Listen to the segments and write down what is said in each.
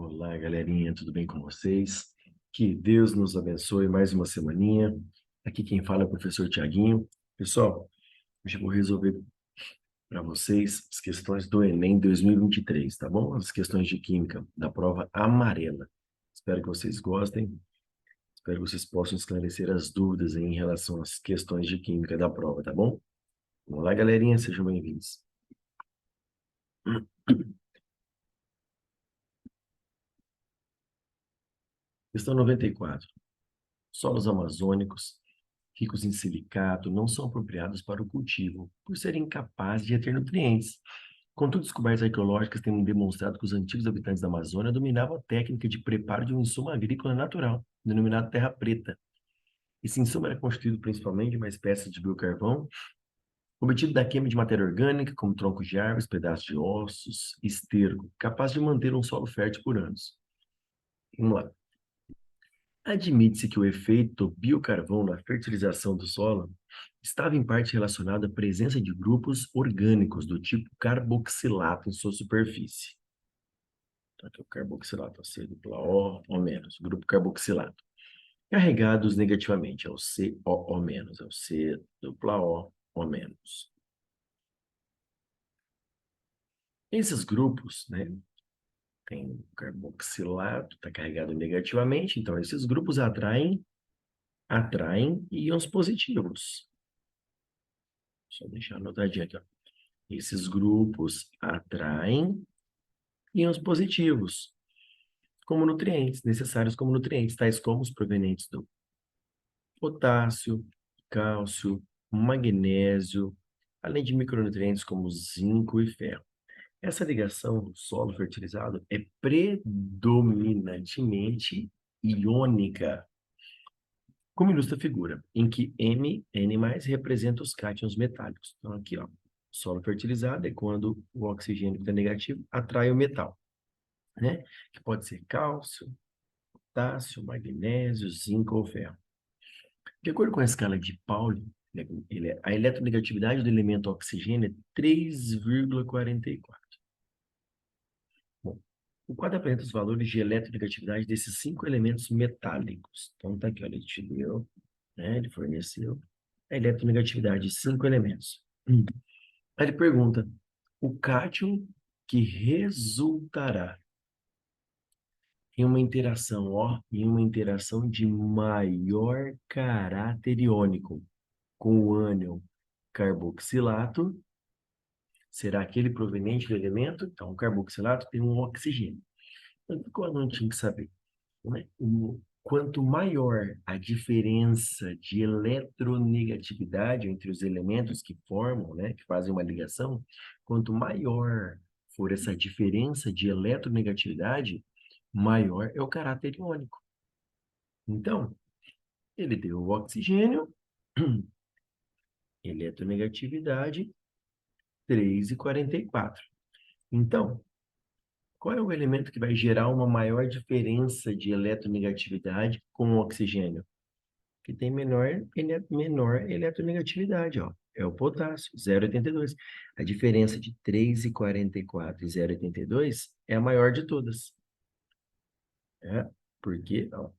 Olá, galerinha, tudo bem com vocês? Que Deus nos abençoe mais uma semaninha. Aqui quem fala é o professor Tiaguinho. Pessoal, hoje eu vou resolver para vocês as questões do Enem 2023, tá bom? As questões de Química da prova amarela. Espero que vocês gostem. Espero que vocês possam esclarecer as dúvidas aí em relação às questões de Química da prova, tá bom? Vamos lá, galerinha, sejam bem-vindos. Questão 94. Solos amazônicos ricos em silicato não são apropriados para o cultivo, por serem incapazes de reter nutrientes. Contudo, descobertas arqueológicas têm demonstrado que os antigos habitantes da Amazônia dominavam a técnica de preparo de um insumo agrícola natural, denominado terra preta. Esse insumo era constituído principalmente de uma espécie de biocarvão, obtido da queima de matéria orgânica, como troncos de árvores, pedaços de ossos, esterco, capaz de manter um solo fértil por anos. Vamos lá. Admite-se que o efeito biocarvão na fertilização do solo estava em parte relacionado à presença de grupos orgânicos do tipo carboxilato em sua superfície. Então, aqui o carboxilato, C dupla O menos, grupo carboxilato. Carregados negativamente, é o COO menos, é o C dupla O menos. Esses grupos, né, tem o carboxilato, está carregado negativamente, então esses grupos atraem íons positivos. Só deixar anotadinho aqui, ó. Esses grupos atraem íons positivos, como nutrientes, necessários como nutrientes, tais como os provenientes do potássio, cálcio, magnésio, além de micronutrientes como zinco e ferro. Essa ligação do solo fertilizado é predominantemente iônica, como ilustra a figura, em que N+, representa os cátions metálicos. Então, aqui, ó, solo fertilizado é quando o oxigênio que está negativo atrai o metal, né? Que pode ser cálcio, potássio, magnésio, zinco ou ferro. De acordo com a escala de Pauli, a eletronegatividade do elemento oxigênio é 3,44. Bom, o quadro apresenta os valores de eletronegatividade desses 5 elementos metálicos. Então, tá aqui, olha, ele te deu, né? Ele forneceu a eletronegatividade de 5 elementos. Aí ele pergunta, o cátion que resultará em uma interação de maior caráter iônico com o ânion carboxilato, será aquele proveniente do elemento? Então, o carboxilato tem um oxigênio. Então, o que o aluno tinha que saber? Né? Quanto maior a diferença de eletronegatividade entre os elementos que formam, né, que fazem uma ligação, quanto maior for essa diferença de eletronegatividade, maior é o caráter iônico. Então, ele deu o oxigênio, eletronegatividade 3,44. Então, qual é o elemento que vai gerar uma maior diferença de eletronegatividade com o oxigênio? Que tem menor eletronegatividade, ó. É o potássio, 0,82. A diferença de 3,44 e 0,82 é a maior de todas. Porque ó,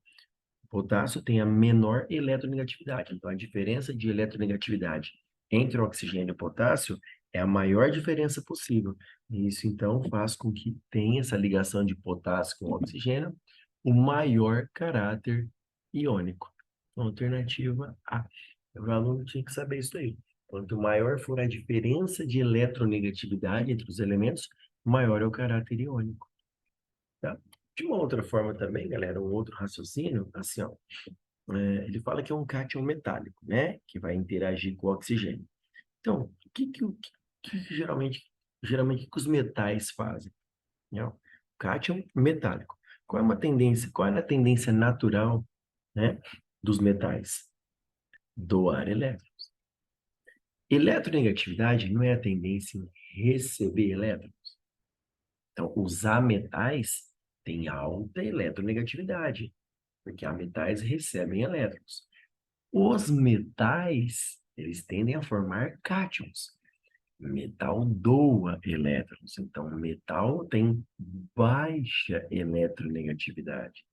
o potássio tem a menor eletronegatividade. Então, a diferença de eletronegatividade entre o oxigênio e o potássio é a maior diferença possível. E isso, então, faz com que tenha essa ligação de potássio com oxigênio, o maior caráter iônico. Então, alternativa A. O aluno tinha que saber isso aí. Quanto maior for a diferença de eletronegatividade entre os elementos, maior é o caráter iônico. Tá? De uma outra forma também, galera, um outro raciocínio, assim, ó, ele fala que é um cátion metálico, né? Que vai interagir com o oxigênio. Então, o que geralmente, o que os metais fazem? Né? Cátion metálico. Qual é a tendência natural, né, dos metais? Doar elétrons. Eletronegatividade não é a tendência em receber elétrons. Então, os ametais têm alta eletronegatividade, porque ametais recebem elétrons. Os metais, eles tendem a formar cátions. Metal doa elétrons. Então, metal tem baixa eletronegatividade.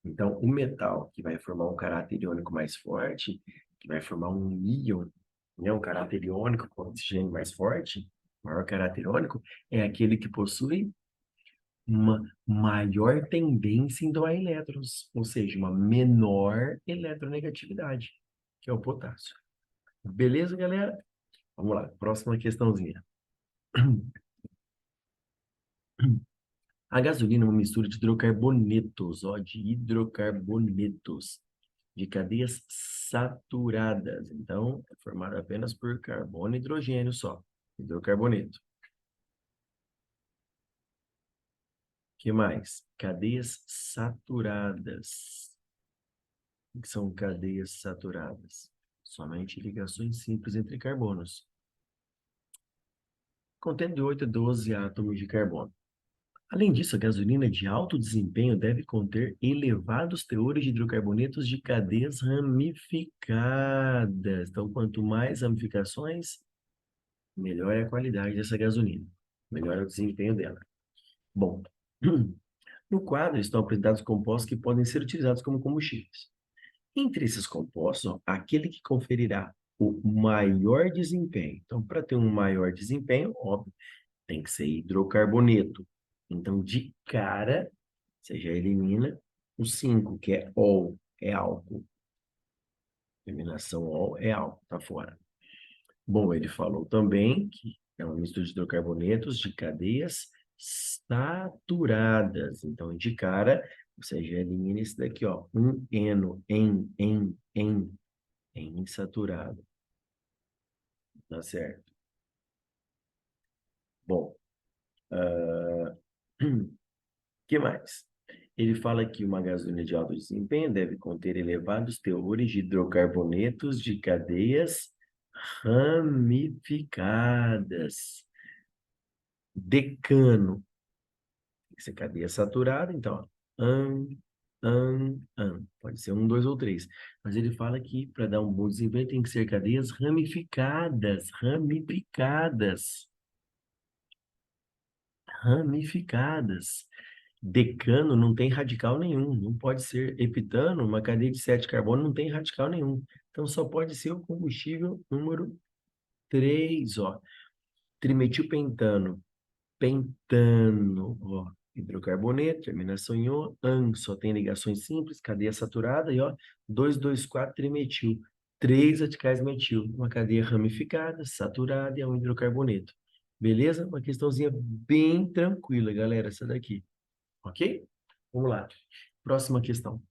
Então, o metal que vai formar um caráter iônico mais forte, que vai formar um íon, né, um caráter iônico com oxigênio mais forte, maior caráter iônico, é aquele que possui uma maior tendência em doar elétrons, ou seja, uma menor eletronegatividade, que é o potássio. Beleza, galera? Vamos lá, próxima questãozinha. A gasolina é uma mistura de hidrocarbonetos, ó, de hidrocarbonetos, de cadeias saturadas. Então, é formada apenas por carbono e hidrogênio só, hidrocarboneto. Que mais? Cadeias saturadas. O que são cadeias saturadas? Somente ligações simples entre carbonos. Contendo de 8 a 12 átomos de carbono. Além disso, a gasolina de alto desempenho deve conter elevados teores de hidrocarbonetos de cadeias ramificadas. Então, quanto mais ramificações, melhor é a qualidade dessa gasolina, melhor é o desempenho dela. Bom, no quadro estão apresentados compostos que podem ser utilizados como combustíveis. Entre esses compostos, ó, aquele que conferirá o maior desempenho. Então, para ter um maior desempenho, óbvio, tem que ser hidrocarboneto. Então, de cara, você já elimina o 5, que é ol, é álcool. Eliminação ol é álcool, tá fora. Bom, ele falou também que é uma mistura de hidrocarbonetos de cadeias saturadas. Então, de cara, você já elimina esse daqui, ó. Um eno, em insaturado. Tá certo? Bom, que mais? Ele fala que uma gasolina de alto desempenho deve conter elevados teores de hidrocarbonetos de cadeias ramificadas. Decano. Tem que ser cadeia saturada, então, ó, pode ser um, dois ou três. Mas ele fala que para dar um bom desempenho tem que ser cadeias ramificadas, ramificadas, ramificadas. Decano não tem radical nenhum, não pode ser heptano, uma cadeia de 7 carbono não tem radical nenhum. Então só pode ser o combustível número 3, ó. Trimetilpentano, pentano, ó, hidrocarboneto, terminação em O, só tem ligações simples, cadeia saturada, e ó, 2,2,4 trimetil, 3 radicais metil, uma cadeia ramificada, saturada e é um hidrocarboneto. Beleza? Uma questãozinha bem tranquila, galera, essa daqui. Ok? Vamos lá. Próxima questão.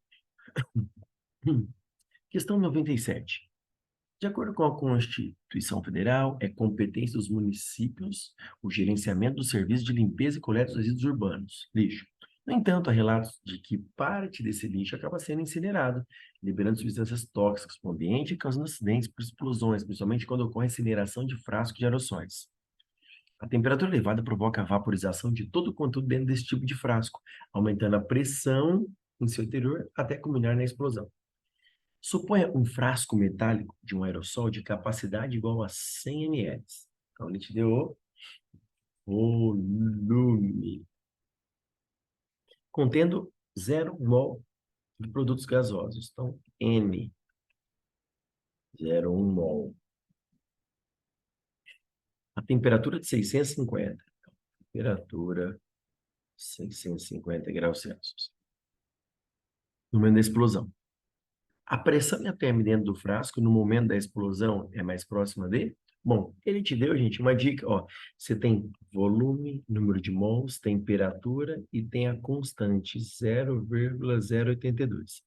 Questão 97. De acordo com a Constituição Federal, é competência dos municípios o gerenciamento do serviço de limpeza e coleta dos resíduos urbanos, lixo. No entanto, há relatos de que parte desse lixo acaba sendo incinerado, liberando substâncias tóxicas para o ambiente e causando acidentes por explosões, principalmente quando ocorre incineração de frascos de aerossóis. A temperatura elevada provoca a vaporização de todo o conteúdo dentro desse tipo de frasco, aumentando a pressão em seu interior até culminar na explosão. Suponha um frasco metálico de um aerossol de capacidade igual a 100 ml. Então, ele te deu o volume, contendo 0 mol de produtos gasosos. Então, N, 0,1 mol. A temperatura de 650. Temperatura 650 graus Celsius. No momento da explosão. A pressão e a térmica dentro do frasco, no momento da explosão, é mais próxima dele? Bom, ele te deu, gente, uma dica, ó. Você tem volume, número de mols, temperatura e tem a constante 0,082.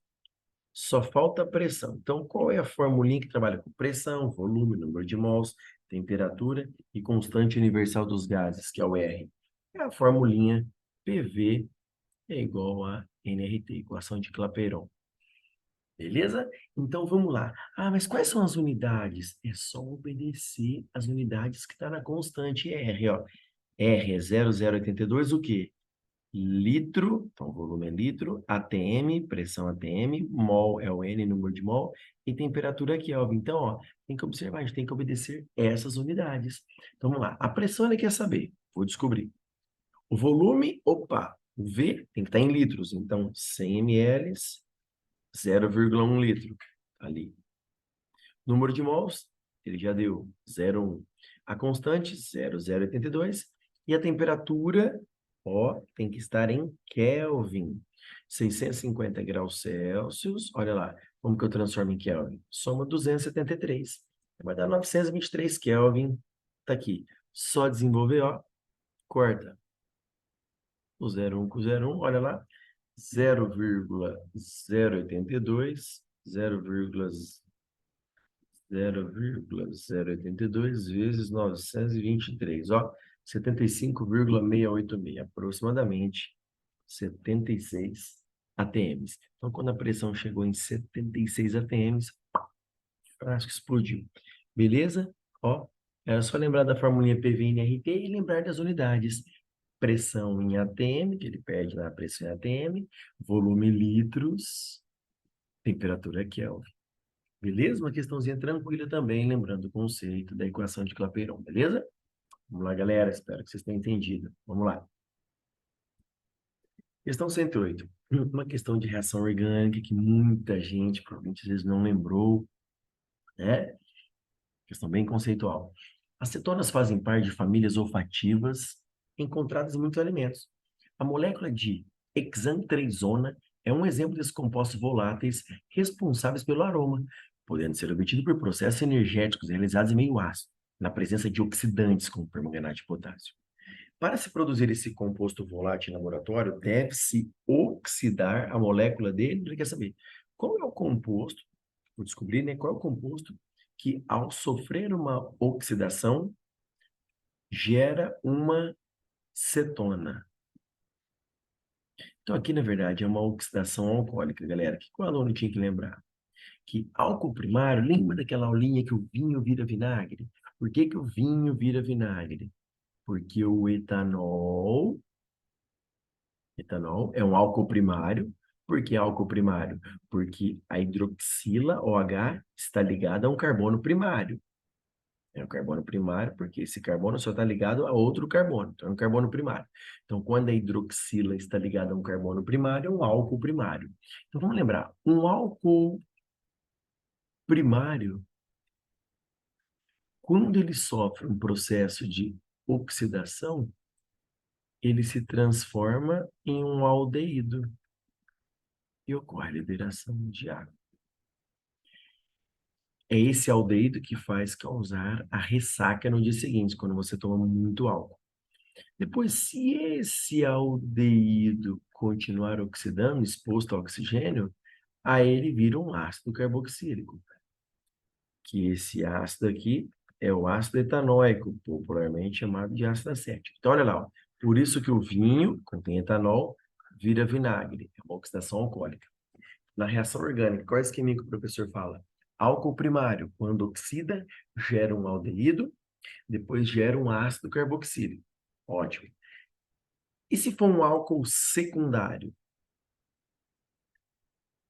Só falta a pressão. Então, qual é a formulinha que trabalha com pressão, volume, número de mols, temperatura e constante universal dos gases, que é o R? É a formulinha PV é igual a nRT, equação de Clapeyron. Beleza? Então vamos lá. Ah, mas quais são as unidades? É só obedecer as unidades que está na constante R, ó. R é 0,082, o quê? litro, então volume é litro, ATM, pressão ATM, mol é o N, número de mol, e temperatura é Kelvin. Então, ó, tem que observar, a gente tem que obedecer essas unidades. Então, vamos lá. A pressão ele quer saber, vou descobrir. O volume, opa, o V tem que estar em litros, então 100 ml, 0,1 litro, ali. Número de mols, ele já deu 0,1. A constante, 0,082. E a temperatura, ó, tem que estar em Kelvin. 650 graus Celsius. Olha lá, como que eu transformo em Kelvin? Soma 273. Vai dar 923 Kelvin. Tá aqui. Só desenvolver, ó. Corta. O 0,1 com o 0,1, olha lá. 0,082, 0,082 vezes 923, ó, 75,686, aproximadamente 76 ATMs. Então, quando a pressão chegou em 76 ATMs, o frasco explodiu. Beleza? Ó, era só lembrar da formulinha PV/NRT e lembrar das unidades. Pressão em ATM, que ele pede na pressão em ATM, volume litros, temperatura Kelvin. Beleza? Uma questãozinha tranquila também, lembrando o conceito da equação de Clapeyron, beleza? Vamos lá, galera. Espero que vocês tenham entendido. Vamos lá. Questão 108. Uma questão de reação orgânica que muita gente, provavelmente, às vezes não lembrou, né? Questão bem conceitual. As cetonas fazem parte de famílias olfativas encontradas em muitos alimentos. A molécula de hexantrezona é um exemplo desses compostos voláteis responsáveis pelo aroma, podendo ser obtido por processos energéticos realizados em meio ácido, na presença de oxidantes como permanganato de potássio. Para se produzir esse composto volátil em laboratório, deve-se oxidar a molécula dele. Ele quer saber qual é o composto, vou descobrir, né, qual é o composto que, ao sofrer uma oxidação, gera uma cetona. Então, aqui, na verdade, é uma oxidação alcoólica, galera. O que o aluno tinha que lembrar? Que álcool primário, lembra daquela aulinha que o vinho vira vinagre? Por que que o vinho vira vinagre? Porque o etanol é um álcool primário. Por que álcool primário? Porque a hidroxila, OH, está ligada a um carbono primário. É um carbono primário, porque esse carbono só está ligado a outro carbono, então é um carbono primário. Então, quando a hidroxila está ligada a um carbono primário, é um álcool primário. Então, vamos lembrar, um álcool primário, quando ele sofre um processo de oxidação, ele se transforma em um aldeído e ocorre a liberação de água. É esse aldeído que faz causar a ressaca no dia seguinte, quando você toma muito álcool. Depois, se esse aldeído continuar oxidando, exposto ao oxigênio, aí ele vira um ácido carboxílico, que esse ácido aqui é o ácido etanóico, popularmente chamado de ácido acético. Então, olha lá, ó. Por isso que o vinho contém etanol, vira vinagre, é uma oxidação alcoólica. Na reação orgânica, qual é o esquema que o professor fala? Álcool primário, quando oxida, gera um aldeído, depois gera um ácido carboxílico. Ótimo. E se for um álcool secundário?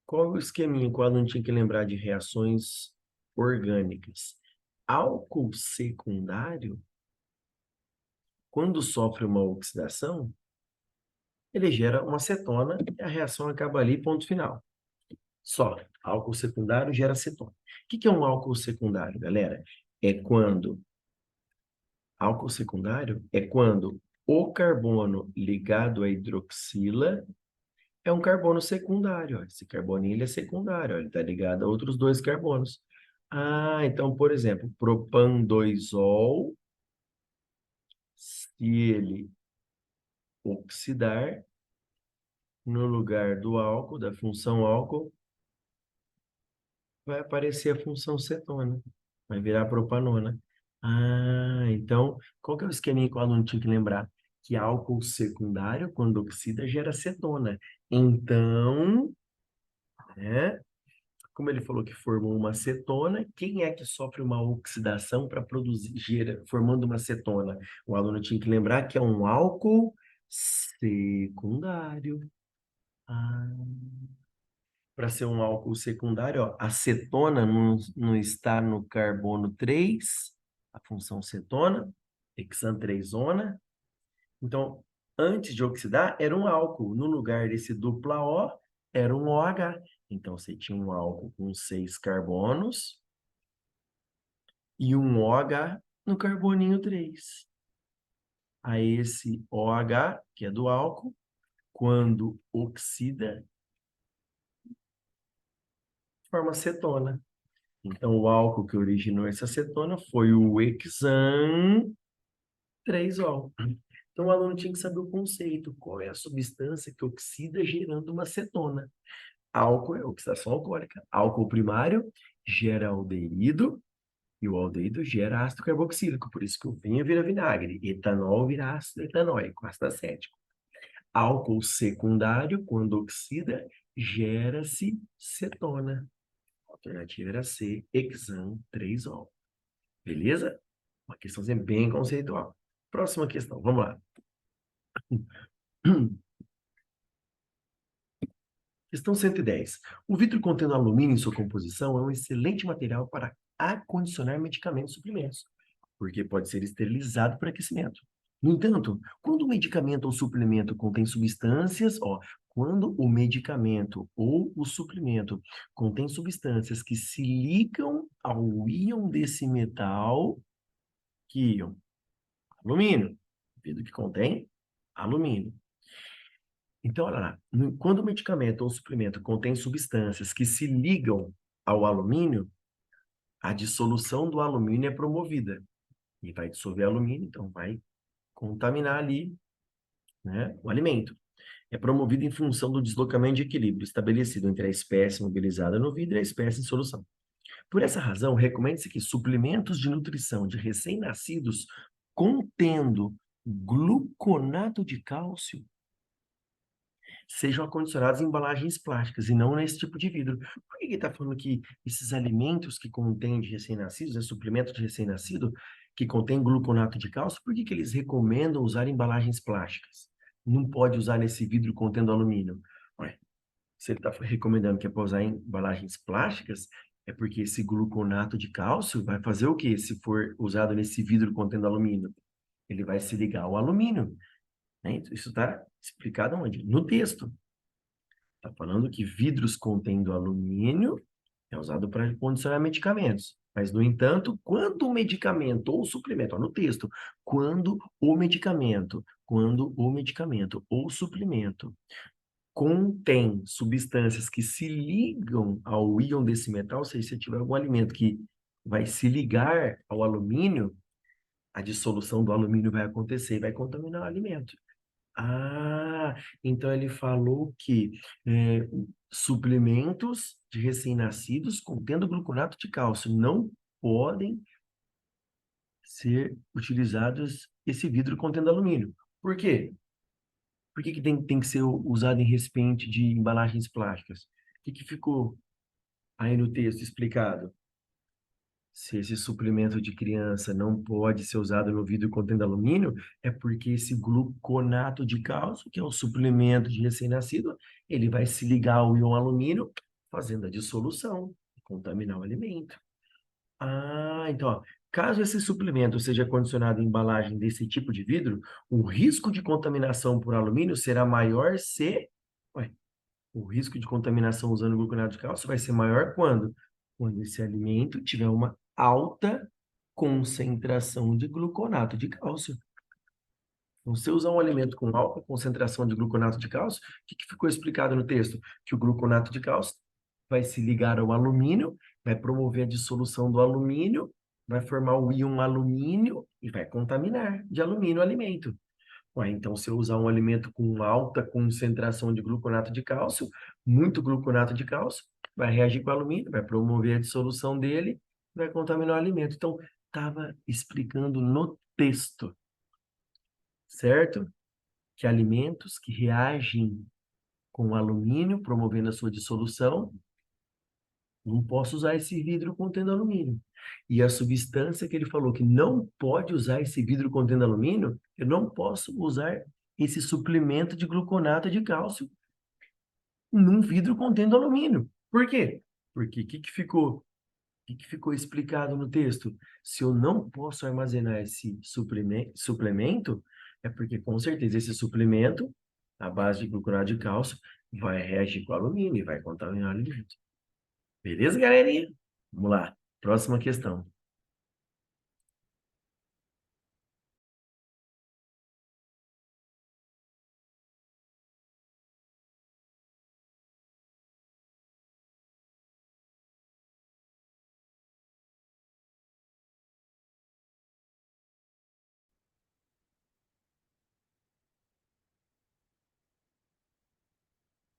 Qual é o esqueminha que o aluno tinha que lembrar de reações orgânicas? Álcool secundário, quando sofre uma oxidação, ele gera uma cetona e a reação acaba ali, ponto final. Só, álcool secundário gera cetona. O que é um álcool secundário, galera? Álcool secundário é quando o carbono ligado à hidroxila é um carbono secundário. Ó. Esse carboninho é secundário, ó. Ele está ligado a outros dois carbonos. Ah, então, por exemplo, propan-2-ol, se ele oxidar no lugar do álcool, da função álcool, vai aparecer a função cetona. Vai virar propanona. Ah, então, qual que é o esqueminha que o aluno tinha que lembrar? Que álcool secundário, quando oxida, gera cetona. Então, né? Como ele falou que formou uma cetona, quem é que sofre uma oxidação para produzir, formando uma cetona? O aluno tinha que lembrar que é um álcool Secundário. Ah, para ser um álcool secundário, ó, a cetona não está no carbono 3, a função cetona, hexantrezona. Então, antes de oxidar, era um álcool. No lugar desse dupla O, era um OH. Então, você tinha um álcool com 6 carbonos e um OH no carboninho 3. Aí, esse OH, que é do álcool, quando oxida, forma cetona. Então, o álcool que originou essa cetona foi o hexan 3-ol. Então, o aluno tinha que saber o conceito. Qual é a substância que oxida gerando uma cetona? Álcool é oxidação alcoólica. Álcool primário gera aldeído e o aldeído gera ácido carboxílico. Por isso que o vinho vira vinagre. Etanol vira ácido etanóico, ácido acético. Álcool secundário, quando oxida, gera-se cetona. A alternativa era C, hexan 3-ol. Beleza? Uma questãozinha bem conceitual. Próxima questão, vamos lá. Questão 110. O vidro contendo alumínio em sua composição é um excelente material para acondicionar medicamentos e suprimentos, porque pode ser esterilizado por aquecimento. No entanto, quando o medicamento ou suplemento contém substâncias, quando o medicamento ou o suplemento contém substâncias que se ligam ao íon desse metal, que íon? Alumínio. Vidro que contém alumínio. Então, olha lá, quando o medicamento ou suplemento contém substâncias que se ligam ao alumínio, a dissolução do alumínio é promovida. E vai dissolver alumínio, então vai contaminar ali, né, o alimento. É promovido em função do deslocamento de equilíbrio estabelecido entre a espécie mobilizada no vidro e a espécie em solução. Por essa razão, recomenda-se que suplementos de nutrição de recém-nascidos contendo gluconato de cálcio sejam acondicionados em embalagens plásticas e não nesse tipo de vidro. Por que ele está falando que esses alimentos que contêm de recém-nascidos, suplemento de recém-nascido, que contém gluconato de cálcio, por que eles recomendam usar embalagens plásticas? Não pode usar nesse vidro contendo alumínio. Ué, se ele está recomendando que é para usar em embalagens plásticas, é porque esse gluconato de cálcio vai fazer o quê se for usado nesse vidro contendo alumínio? Ele vai se ligar ao alumínio, né? Isso está explicado onde? No texto. Está falando que vidros contendo alumínio é usado para condicionar medicamentos. Mas, no entanto, quando o medicamento ou suplemento, no texto, quando o medicamento ou suplemento contém substâncias que se ligam ao íon desse metal, ou seja, se tiver algum alimento que vai se ligar ao alumínio, a dissolução do alumínio vai acontecer e vai contaminar o alimento. Ah, então ele falou que suplementos de recém-nascidos contendo gluconato de cálcio não podem ser utilizados esse vidro contendo alumínio. Por quê? Por que que tem que ser usado em recipiente de embalagens plásticas? O que ficou aí no texto explicado? Se esse suplemento de criança não pode ser usado no vidro contendo alumínio, é porque esse gluconato de cálcio, que é o suplemento de recém-nascido, ele vai se ligar ao íon alumínio, fazendo a dissolução, contaminar o alimento. Ah, então, caso esse suplemento seja condicionado em embalagem desse tipo de vidro, o risco de contaminação por alumínio será maior se... Ué, o risco de contaminação usando gluconato de cálcio vai ser maior quando? Quando esse alimento tiver uma alta concentração de gluconato de cálcio. Então, se você usar um alimento com alta concentração de gluconato de cálcio, o que ficou explicado no texto? Que o gluconato de cálcio vai se ligar ao alumínio, vai promover a dissolução do alumínio, vai formar o íon alumínio e vai contaminar de alumínio o alimento. Ué, então, se eu usar um alimento com alta concentração de gluconato de cálcio, muito gluconato de cálcio, vai reagir com o alumínio, vai promover a dissolução dele, vai contaminar o alimento. Então, estava explicando no texto, certo? Que alimentos que reagem com o alumínio, promovendo a sua dissolução, não posso usar esse vidro contendo alumínio. E a substância que ele falou que não pode usar esse vidro contendo alumínio, eu não posso usar esse suplemento de gluconato de cálcio num vidro contendo alumínio. Por quê? Porque o que ficou explicado no texto? Se eu não posso armazenar esse suplemento, é porque com certeza esse suplemento, à base de gluconato de cálcio, vai reagir com alumínio e vai contaminar o líquido. Beleza, galerinha? Vamos lá. Próxima questão.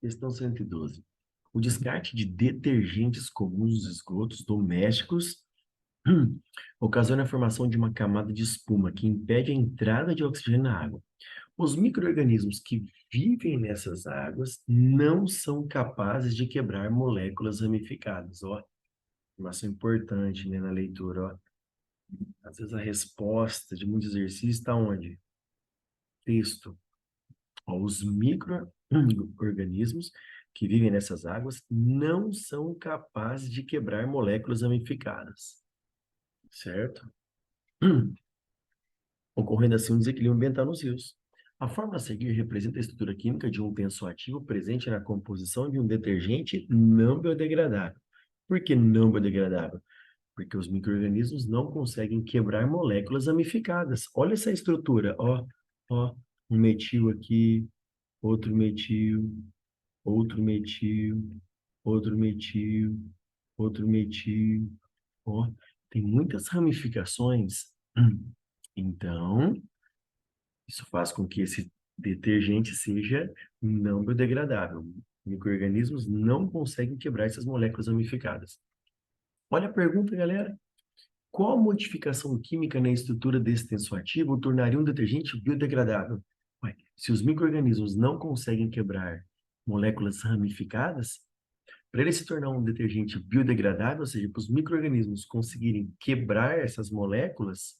Questão 112. O descarte de detergentes comuns nos esgotos domésticos ocasiona a formação de uma camada de espuma que impede a entrada de oxigênio na água. Os micro-organismos que vivem nessas águas não são capazes de quebrar moléculas ramificadas. Ó, informação importante, né, na leitura. Ó. Às vezes a resposta de muito exercício está onde? Texto. Ó, os micro-organismos que vivem nessas águas não são capazes de quebrar moléculas ramificadas. Certo? Ocorrendo assim um desequilíbrio ambiental nos rios. A fórmula a seguir representa a estrutura química de um tensoativo presente na composição de um detergente não biodegradável. Por que não biodegradável? Porque os micro-organismos não conseguem quebrar moléculas ramificadas. Olha essa estrutura, ó, um metil aqui, outro metil, outro metil, outro metil, outro metil, ó, tem muitas ramificações. Então, isso faz com que esse detergente seja não biodegradável. Micro-organismos não conseguem quebrar essas moléculas ramificadas. Olha a pergunta, galera. Qual modificação química na estrutura desse tensoativo tornaria um detergente biodegradável? Ué, se os micro-organismos não conseguem quebrar moléculas ramificadas, para ele se tornar um detergente biodegradável, ou seja, para os micro-organismos conseguirem quebrar essas moléculas,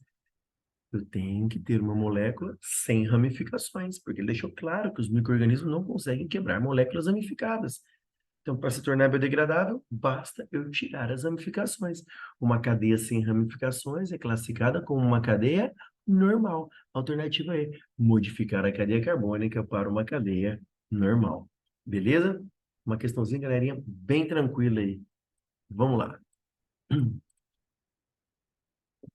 eu tenho que ter uma molécula sem ramificações, porque ele deixou claro que os micro-organismos não conseguem quebrar moléculas ramificadas. Então, para se tornar biodegradável, basta eu tirar as ramificações. Uma cadeia sem ramificações é classificada como uma cadeia normal. Alternativa E, modificar a cadeia carbônica para uma cadeia normal. Beleza? Uma questãozinha, galerinha, bem tranquila aí. Vamos lá.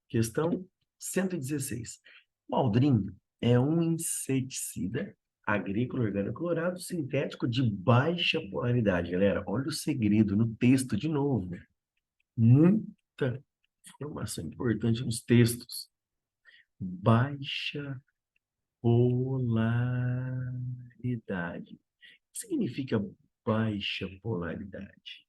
Questão 116. O aldrin é um inseticida agrícola orgânico colorado sintético de baixa polaridade. Galera, olha o segredo no texto de novo. Muita informação importante nos textos. Baixa polaridade. O que significa baixa polaridade?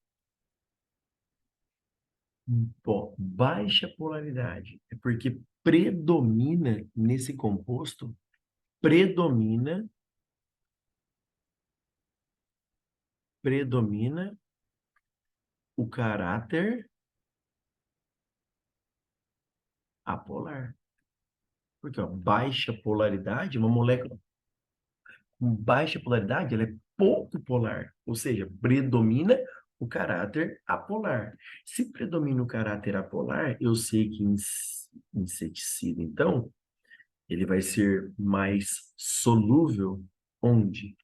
Bom, baixa polaridade é porque predomina nesse composto, predomina o caráter apolar. Porque, ó, baixa polaridade, uma molécula com baixa polaridade, ela é pouco polar, ou seja, predomina o caráter apolar. Se predomina o caráter apolar, eu sei que inseticida, então, ele vai ser mais solúvel onde?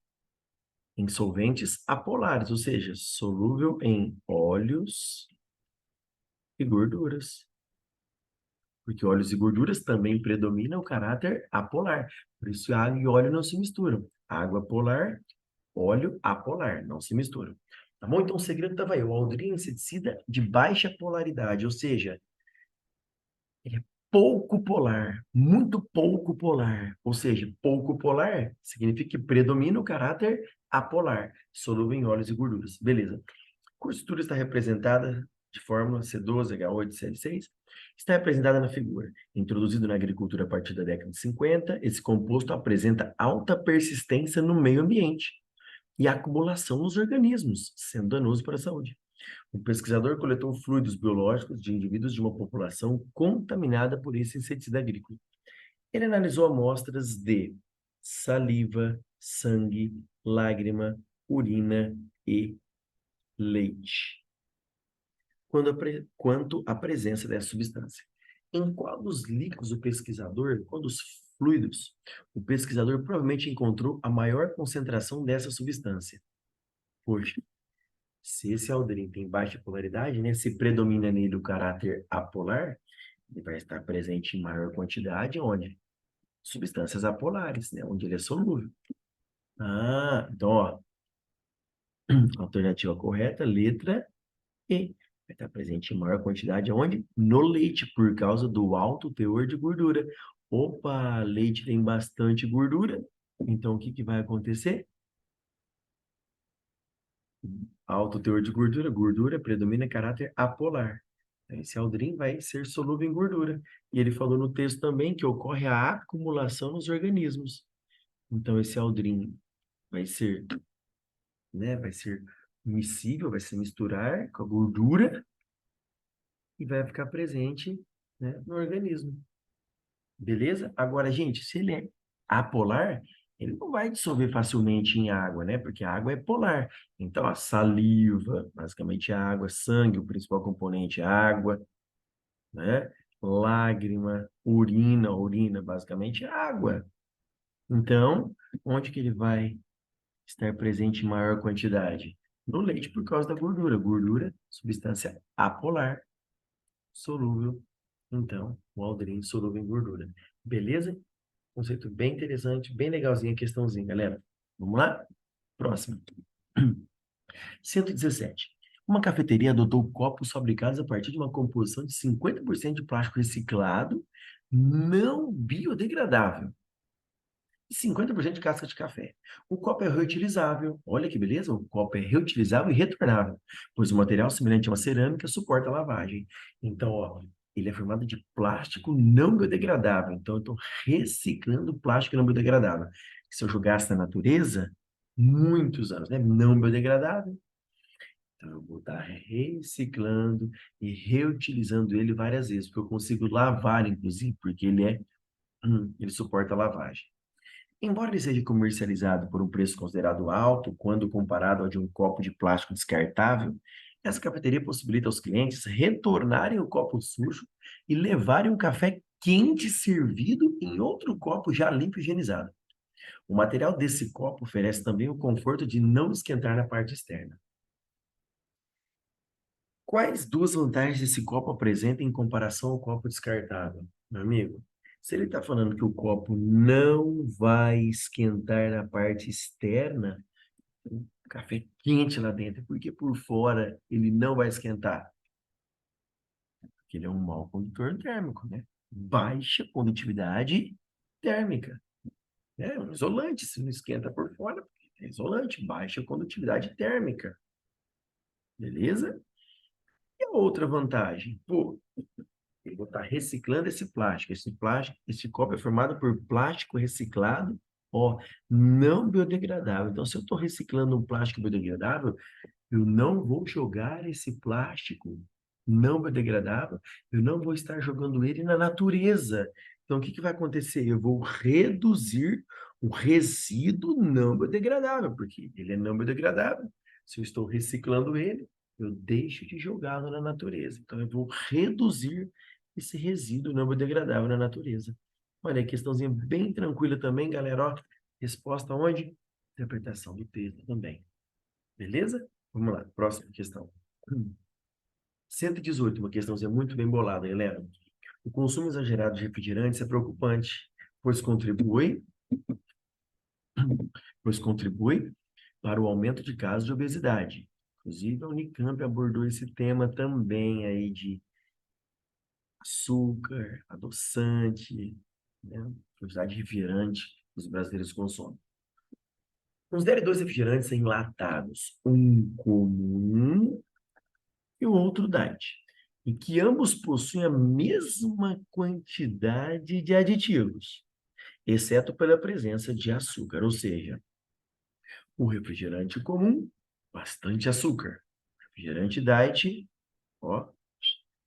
Em solventes apolares, ou seja, solúvel em óleos e gorduras. Porque óleos e gorduras também predominam o caráter apolar. Por isso, água e óleo não se misturam. Água polar, óleo apolar, não se misturam. Tá bom? Então, o segredo estava aí. O aldrin é um inseticida de baixa polaridade, ou seja, ele é pouco polar, muito pouco polar. Ou seja, pouco polar significa que predomina o caráter apolar, solúvel em óleos e gorduras. Beleza. A curvatura está representada de fórmula C12H8CL6, está representada na figura. Introduzido na agricultura a partir da década de 50, esse composto apresenta alta persistência no meio ambiente e acumulação nos organismos, sendo danoso para a saúde. O pesquisador coletou fluidos biológicos de indivíduos de uma população contaminada por esse inseticida agrícola. Ele analisou amostras de saliva, sangue, lágrima, urina e leite. Quanto à presença dessa substância. Em qual dos líquidos o pesquisador, qual dos fluidos, o pesquisador provavelmente encontrou a maior concentração dessa substância? Poxa, se esse aldrin tem baixa polaridade, né, se predomina nele o caráter apolar, ele vai estar presente em maior quantidade, onde? Substâncias apolares, né, onde ele é solúvel. Ah, então, ó, alternativa correta, letra E. Vai estar presente em maior quantidade onde? No leite, por causa do alto teor de gordura. Opa, leite tem bastante gordura. Então, o que que vai acontecer? Alto teor de gordura, gordura predomina caráter apolar. Então, esse aldrin vai ser solúvel em gordura. E ele falou no texto também que ocorre a acumulação nos organismos. Então, esse aldrin vai ser, né, vai ser miscível, vai se misturar com a gordura e vai ficar presente, né, no organismo. Beleza? Agora, gente, se ele é apolar, ele não vai dissolver facilmente em água, né? Porque a água é polar. Então, a saliva, basicamente é água, sangue, o principal componente é água, né? Lágrima, urina, basicamente é água. Então, onde que ele vai estar presente em maior quantidade? No leite, por causa da gordura. Gordura, substância apolar, solúvel. Então, o aldrin solúvel em gordura. Beleza? Conceito bem interessante, bem legalzinho a questãozinha, galera. Vamos lá? Próximo. 117. Uma cafeteria adotou copos fabricados a partir de uma composição de 50% de plástico reciclado, não biodegradável, e 50% de casca de café. O copo é reutilizável. Olha que beleza, o copo é reutilizável e retornável, pois o material semelhante a uma cerâmica suporta a lavagem. Então, ó, ele é formado de plástico não biodegradável. Então, eu estou reciclando plástico não biodegradável. Se eu jogasse na natureza, muitos anos, né? Não biodegradável. Então, eu vou estar reciclando e reutilizando ele várias vezes, porque eu consigo lavar, inclusive, porque ele suporta a lavagem. Embora ele seja comercializado por um preço considerado alto quando comparado ao de um copo de plástico descartável, essa cafeteria possibilita aos clientes retornarem o copo sujo e levarem um café quente servido em outro copo já limpo e higienizado. O material desse copo oferece também o conforto de não esquentar na parte externa. Quais duas vantagens esse copo apresenta em comparação ao copo descartável? Meu amigo, se ele está falando que o copo não vai esquentar na parte externa, o café é quente lá dentro, porque por fora ele não vai esquentar? Porque ele é um mau condutor térmico, né? Baixa condutividade térmica. É um isolante, se não esquenta por fora, é isolante, baixa condutividade térmica. Beleza? E a outra vantagem? Pô, eu vou estar reciclando esse plástico. Esse plástico, esse copo é formado por plástico reciclado, ó, não biodegradável. Então, se eu estou reciclando um plástico biodegradável, eu não vou jogar esse plástico não biodegradável, eu não vou estar jogando ele na natureza. Então, o que que vai acontecer? Eu vou reduzir o resíduo não biodegradável, porque ele é não biodegradável. Se eu estou reciclando ele, eu deixo de jogá-lo na natureza. Então, eu vou reduzir esse resíduo não biodegradável na natureza. Olha aí, questãozinha bem tranquila também, galera. Ó, resposta onde? Interpretação do texto também. Beleza? Vamos lá, próxima questão. 118, uma questãozinha muito bem bolada, galera. O consumo exagerado de refrigerantes é preocupante, pois contribui, pois contribui para o aumento de casos de obesidade. Inclusive, a Unicamp abordou esse tema também aí de açúcar, adoçante, né? Quantidade de refrigerante que os brasileiros consomem. Considere dois refrigerantes enlatados, um comum e o outro diet, e que ambos possuem a mesma quantidade de aditivos, exceto pela presença de açúcar, ou seja, o refrigerante comum, bastante açúcar. Refrigerante diet, ó,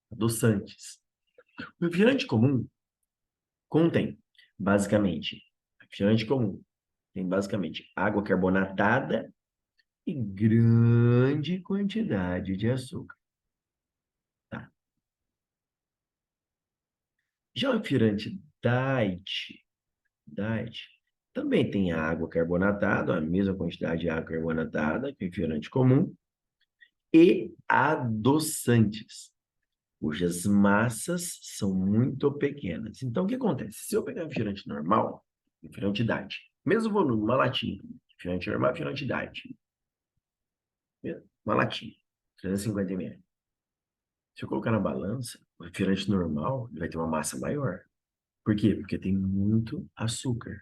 adoçantes. O refrigerante comum contém, basicamente, refrigerante comum tem basicamente água carbonatada e grande quantidade de açúcar. Tá. Já o refrigerante diet também tem água carbonatada, a mesma quantidade de água carbonatada que o refrigerante comum, e adoçantes, cujas massas são muito pequenas. Então, o que acontece? Se eu pegar um refrigerante normal, refrigerante diet, mesmo volume, uma latinha, refrigerante normal, refrigerante diet, uma latinha, 350 ml. Se eu colocar na balança, o refrigerante normal ele vai ter uma massa maior. Por quê? Porque tem muito açúcar.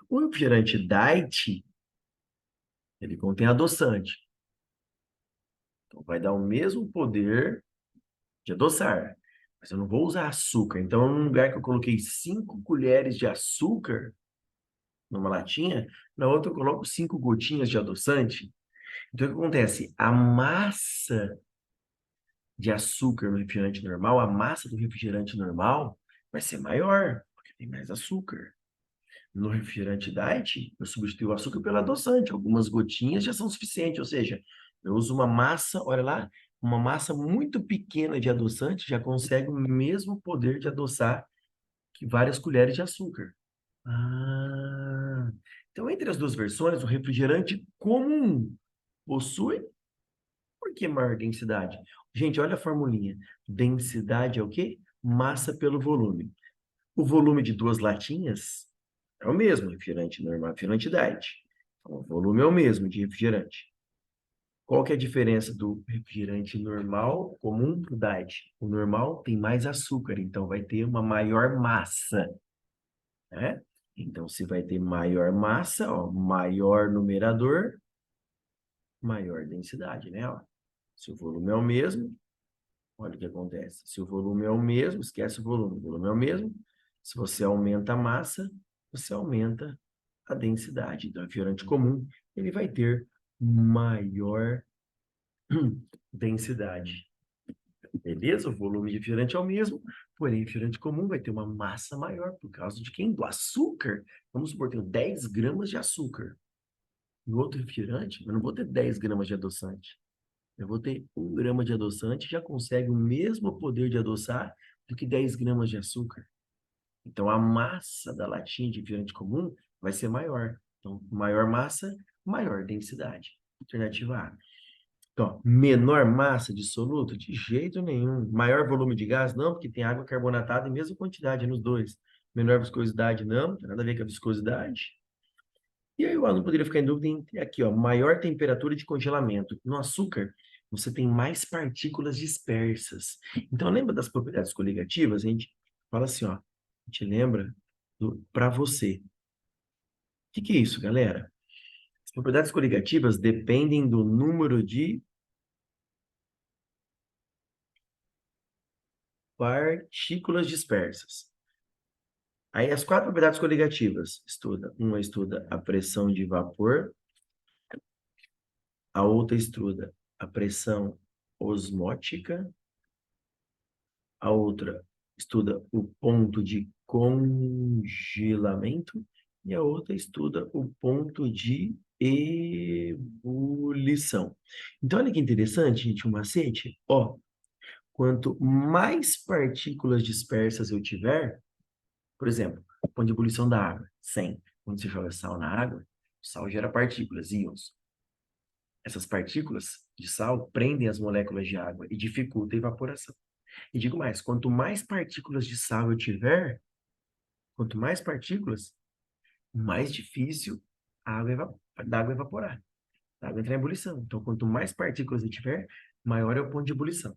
O refrigerante diet, ele contém adoçante. Então, vai dar o mesmo poder de adoçar. Mas eu não vou usar açúcar. Então, num lugar que eu coloquei 5 colheres de açúcar numa latinha, na outra eu coloco 5 gotinhas de adoçante. Então, o que acontece? A massa de açúcar no refrigerante normal, a massa do refrigerante normal vai ser maior, porque tem mais açúcar. No refrigerante diet, eu substituo o açúcar pelo adoçante. Algumas gotinhas já são suficientes, ou seja, eu uso uma massa, olha lá, uma massa muito pequena de adoçante já consegue o mesmo poder de adoçar que várias colheres de açúcar. Ah, então entre as duas versões, o refrigerante comum possui por que maior densidade? Gente, olha a formulinha. Densidade é o quê? Massa pelo volume. O volume de duas latinhas é o mesmo, refrigerante normal, refrigerante diet. Então, o volume é o mesmo de refrigerante. Qual que é a diferença do refrigerante normal comum para o diet? O normal tem mais açúcar, então vai ter uma maior massa, né? Então, se vai ter maior massa, ó, maior numerador, maior densidade, né? Ó, se o volume é o mesmo, olha o que acontece. Se o volume é o mesmo, esquece o volume é o mesmo. Se você aumenta a massa, você aumenta a densidade. Então, o refrigerante comum, ele vai ter maior densidade. Beleza? O volume de refrigerante é o mesmo, porém, o refrigerante comum vai ter uma massa maior por causa de quem? Do açúcar. Vamos supor, que eu tenho 10 gramas de açúcar. No outro refrigerante, eu não vou ter 10 gramas de adoçante. Eu vou ter 1 grama de adoçante, já consegue o mesmo poder de adoçar do que 10 gramas de açúcar. Então, a massa da latinha de refrigerante comum vai ser maior. Então, maior massa, maior densidade. Alternativa A. Então, menor massa de soluto? De jeito nenhum. Maior volume de gás? Não, porque tem água carbonatada em mesma quantidade nos dois. Menor viscosidade? Não, não tem nada a ver com a viscosidade. E aí o aluno poderia ficar em dúvida entre aqui, ó, maior temperatura de congelamento. No açúcar, você tem mais partículas dispersas. Então, lembra das propriedades coligativas? A gente fala assim, ó, a gente lembra do para você. O que que é isso, galera? As propriedades coligativas dependem do número de partículas dispersas. Aí as 4 propriedades coligativas estuda. Uma estuda a pressão de vapor, a outra estuda a pressão osmótica, a outra estuda o ponto de congelamento e a outra estuda o ponto de ebulição. Então, olha que interessante, gente, um macete. Ó, quanto mais partículas dispersas eu tiver, por exemplo, o ponto de ebulição da água, 100. Quando você joga sal na água, o sal gera partículas, íons. Essas partículas de sal prendem as moléculas de água e dificultam a evaporação. E digo mais, quanto mais partículas de sal eu tiver, quanto mais partículas, mais difícil da água evaporar, da água entrar em ebulição. Então, quanto mais partículas eu tiver, maior é o ponto de ebulição.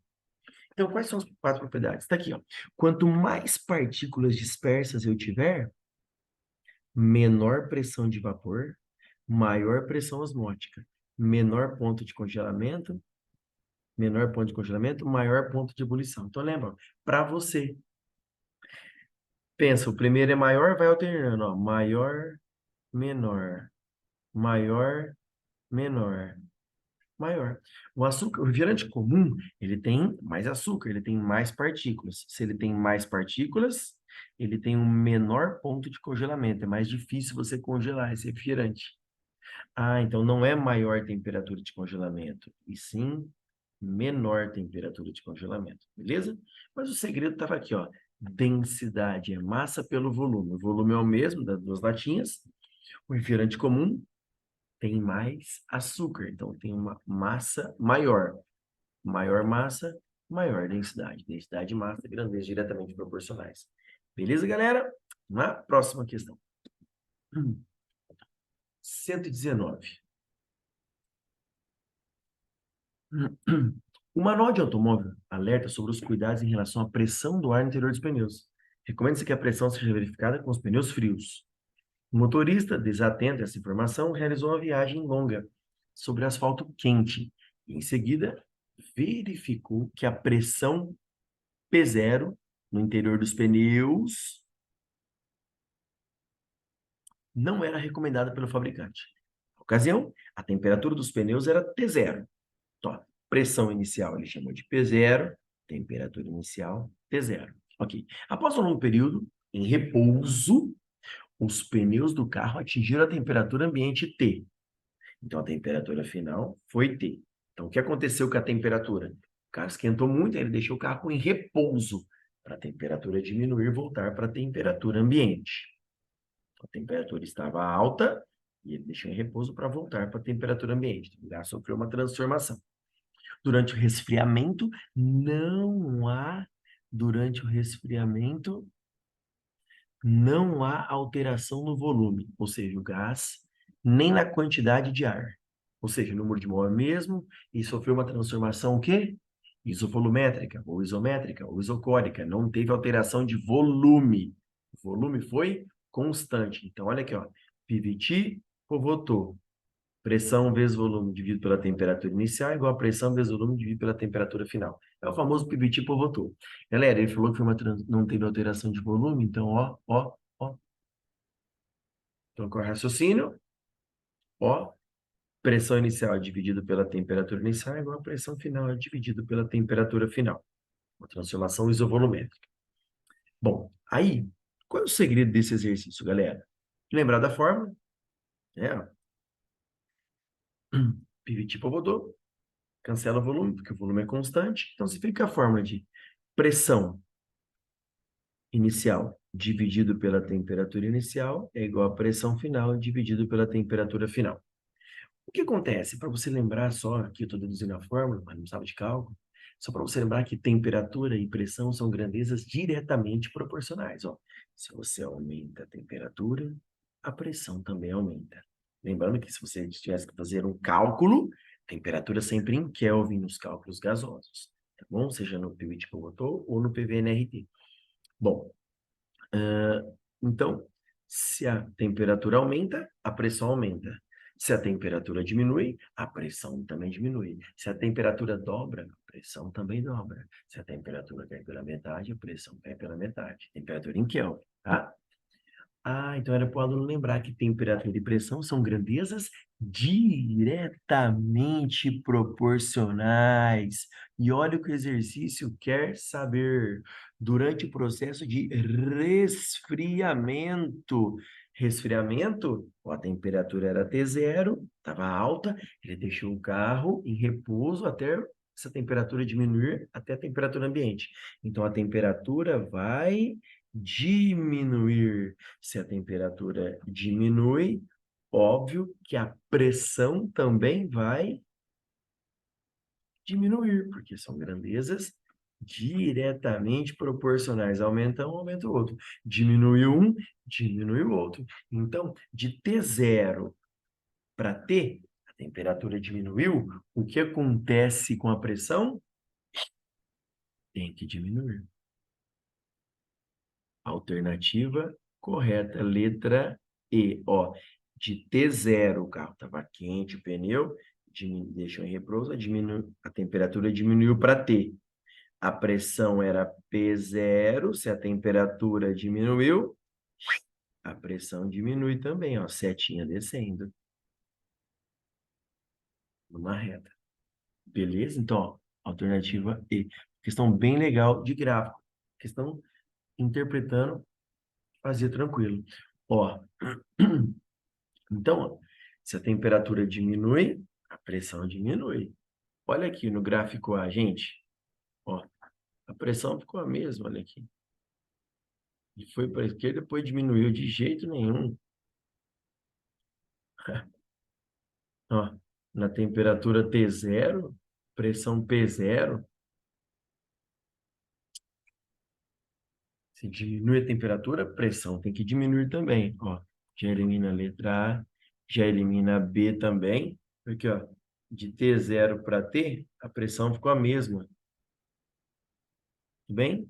Então, quais são as 4 propriedades? Está aqui, ó. Quanto mais partículas dispersas eu tiver, menor pressão de vapor, maior pressão osmótica, menor ponto de congelamento, maior ponto de ebulição. Então, lembra, para você, pensa, o primeiro é maior, vai alternando, ó, maior, menor, maior, menor, maior. O açúcar, o refrigerante comum, ele tem mais açúcar, ele tem mais partículas. Se ele tem mais partículas, ele tem um menor ponto de congelamento. É mais difícil você congelar esse refrigerante. Ah, então não é maior temperatura de congelamento, e sim menor temperatura de congelamento, beleza? Mas o segredo estava aqui, ó. Densidade é massa pelo volume. O volume é o mesmo das duas latinhas. O refrigerante comum tem mais açúcar, então tem uma massa maior. Maior massa, maior densidade. Densidade e massa, grandeza diretamente proporcionais. Beleza, galera? Na próxima questão. 119. O manual de automóvel alerta sobre os cuidados em relação à pressão do ar no interior dos pneus. Recomenda-se que a pressão seja verificada com os pneus frios. O motorista, desatento a essa informação, realizou uma viagem longa sobre asfalto quente e, em seguida, verificou que a pressão P0 no interior dos pneus não era recomendada pelo fabricante. Na ocasião, a temperatura dos pneus era T0. Então, pressão inicial ele chamou de P0, temperatura inicial T0. Ok. Após um longo período em repouso, os pneus do carro atingiram a temperatura ambiente T. Então, a temperatura final foi T. Então, o que aconteceu com a temperatura? O carro esquentou muito, ele deixou o carro em repouso para a temperatura diminuir e voltar para a temperatura ambiente. A temperatura estava alta e ele deixou em repouso para voltar para a temperatura ambiente. O gás sofreu uma transformação. Durante o resfriamento, durante o resfriamento, não há alteração no volume, ou seja, o gás, nem na quantidade de ar. Ou seja, o número de mol é mesmo e sofreu uma transformação o quê? Isovolumétrica, ou isométrica, ou isocórica. Não teve alteração de volume. O volume foi constante. Então, olha aqui, ó. PVT, Povotot. Pressão vezes volume dividido pela temperatura inicial é igual a pressão vezes volume dividido pela temperatura final. É o famoso PVT Povotot. Galera, ele falou que não teve alteração de volume, então, ó. Então, qual é o raciocínio? Ó, pressão inicial dividido pela temperatura inicial é igual a pressão final dividido pela temperatura final. Uma transformação isovolumétrica. Bom, aí, qual é o segredo desse exercício, galera? Lembrar da fórmula, né? PVT Povotot, cancela o volume, porque o volume é constante. Então, se fica a fórmula de pressão inicial dividido pela temperatura inicial é igual a pressão final dividido pela temperatura final. O que acontece? Para você lembrar só, aqui eu estou deduzindo a fórmula, mas não sabe de cálculo, só para você lembrar que temperatura e pressão são grandezas diretamente proporcionais. Ó. Se você aumenta a temperatura, a pressão também aumenta. Lembrando que se você tivesse que fazer um cálculo, temperatura sempre em Kelvin nos cálculos gasosos, tá bom? Seja no PVT-Povotot ou no PVNRT. Bom, então, se a temperatura aumenta, a pressão aumenta. Se a temperatura diminui, a pressão também diminui. Se a temperatura dobra, a pressão também dobra. Se a temperatura cai pela metade, a pressão cai pela metade. Temperatura em Kelvin, tá? Ah, então era para o aluno lembrar que temperatura e pressão são grandezas diretamente proporcionais. E olha o que o exercício quer saber. Durante o processo de resfriamento, a temperatura era T0, estava alta, ele deixou o carro em repouso até essa temperatura diminuir até a temperatura ambiente. Então, a temperatura vai diminuir. Se a temperatura diminui, óbvio que a pressão também vai diminuir, porque são grandezas diretamente proporcionais. Aumenta um, aumenta o outro. Diminui um, diminui o outro. Então, de T0 para T, a temperatura diminuiu, o que acontece com a pressão? Tem que diminuir. Alternativa correta, letra E. Ó, de T0, o carro estava quente, o pneu deixou em repouso, a temperatura diminuiu para T. A pressão era P0, se a temperatura diminuiu, a pressão diminui também, ó, setinha descendo. Numa reta. Beleza? Então, ó, alternativa E. Questão bem legal de gráfico. Questão interpretando fazia tranquilo. Ó, então, ó, se a temperatura diminui, a pressão diminui. Olha aqui no gráfico A, gente. Ó, a pressão ficou a mesma, olha aqui. E foi para a esquerda, depois diminuiu de jeito nenhum. Ó, na temperatura T0, pressão P0, se diminui a temperatura, a pressão tem que diminuir também. Ó, já elimina a letra A, já elimina a B também. Porque, ó, de T0 para T, a pressão ficou a mesma. Tudo bem?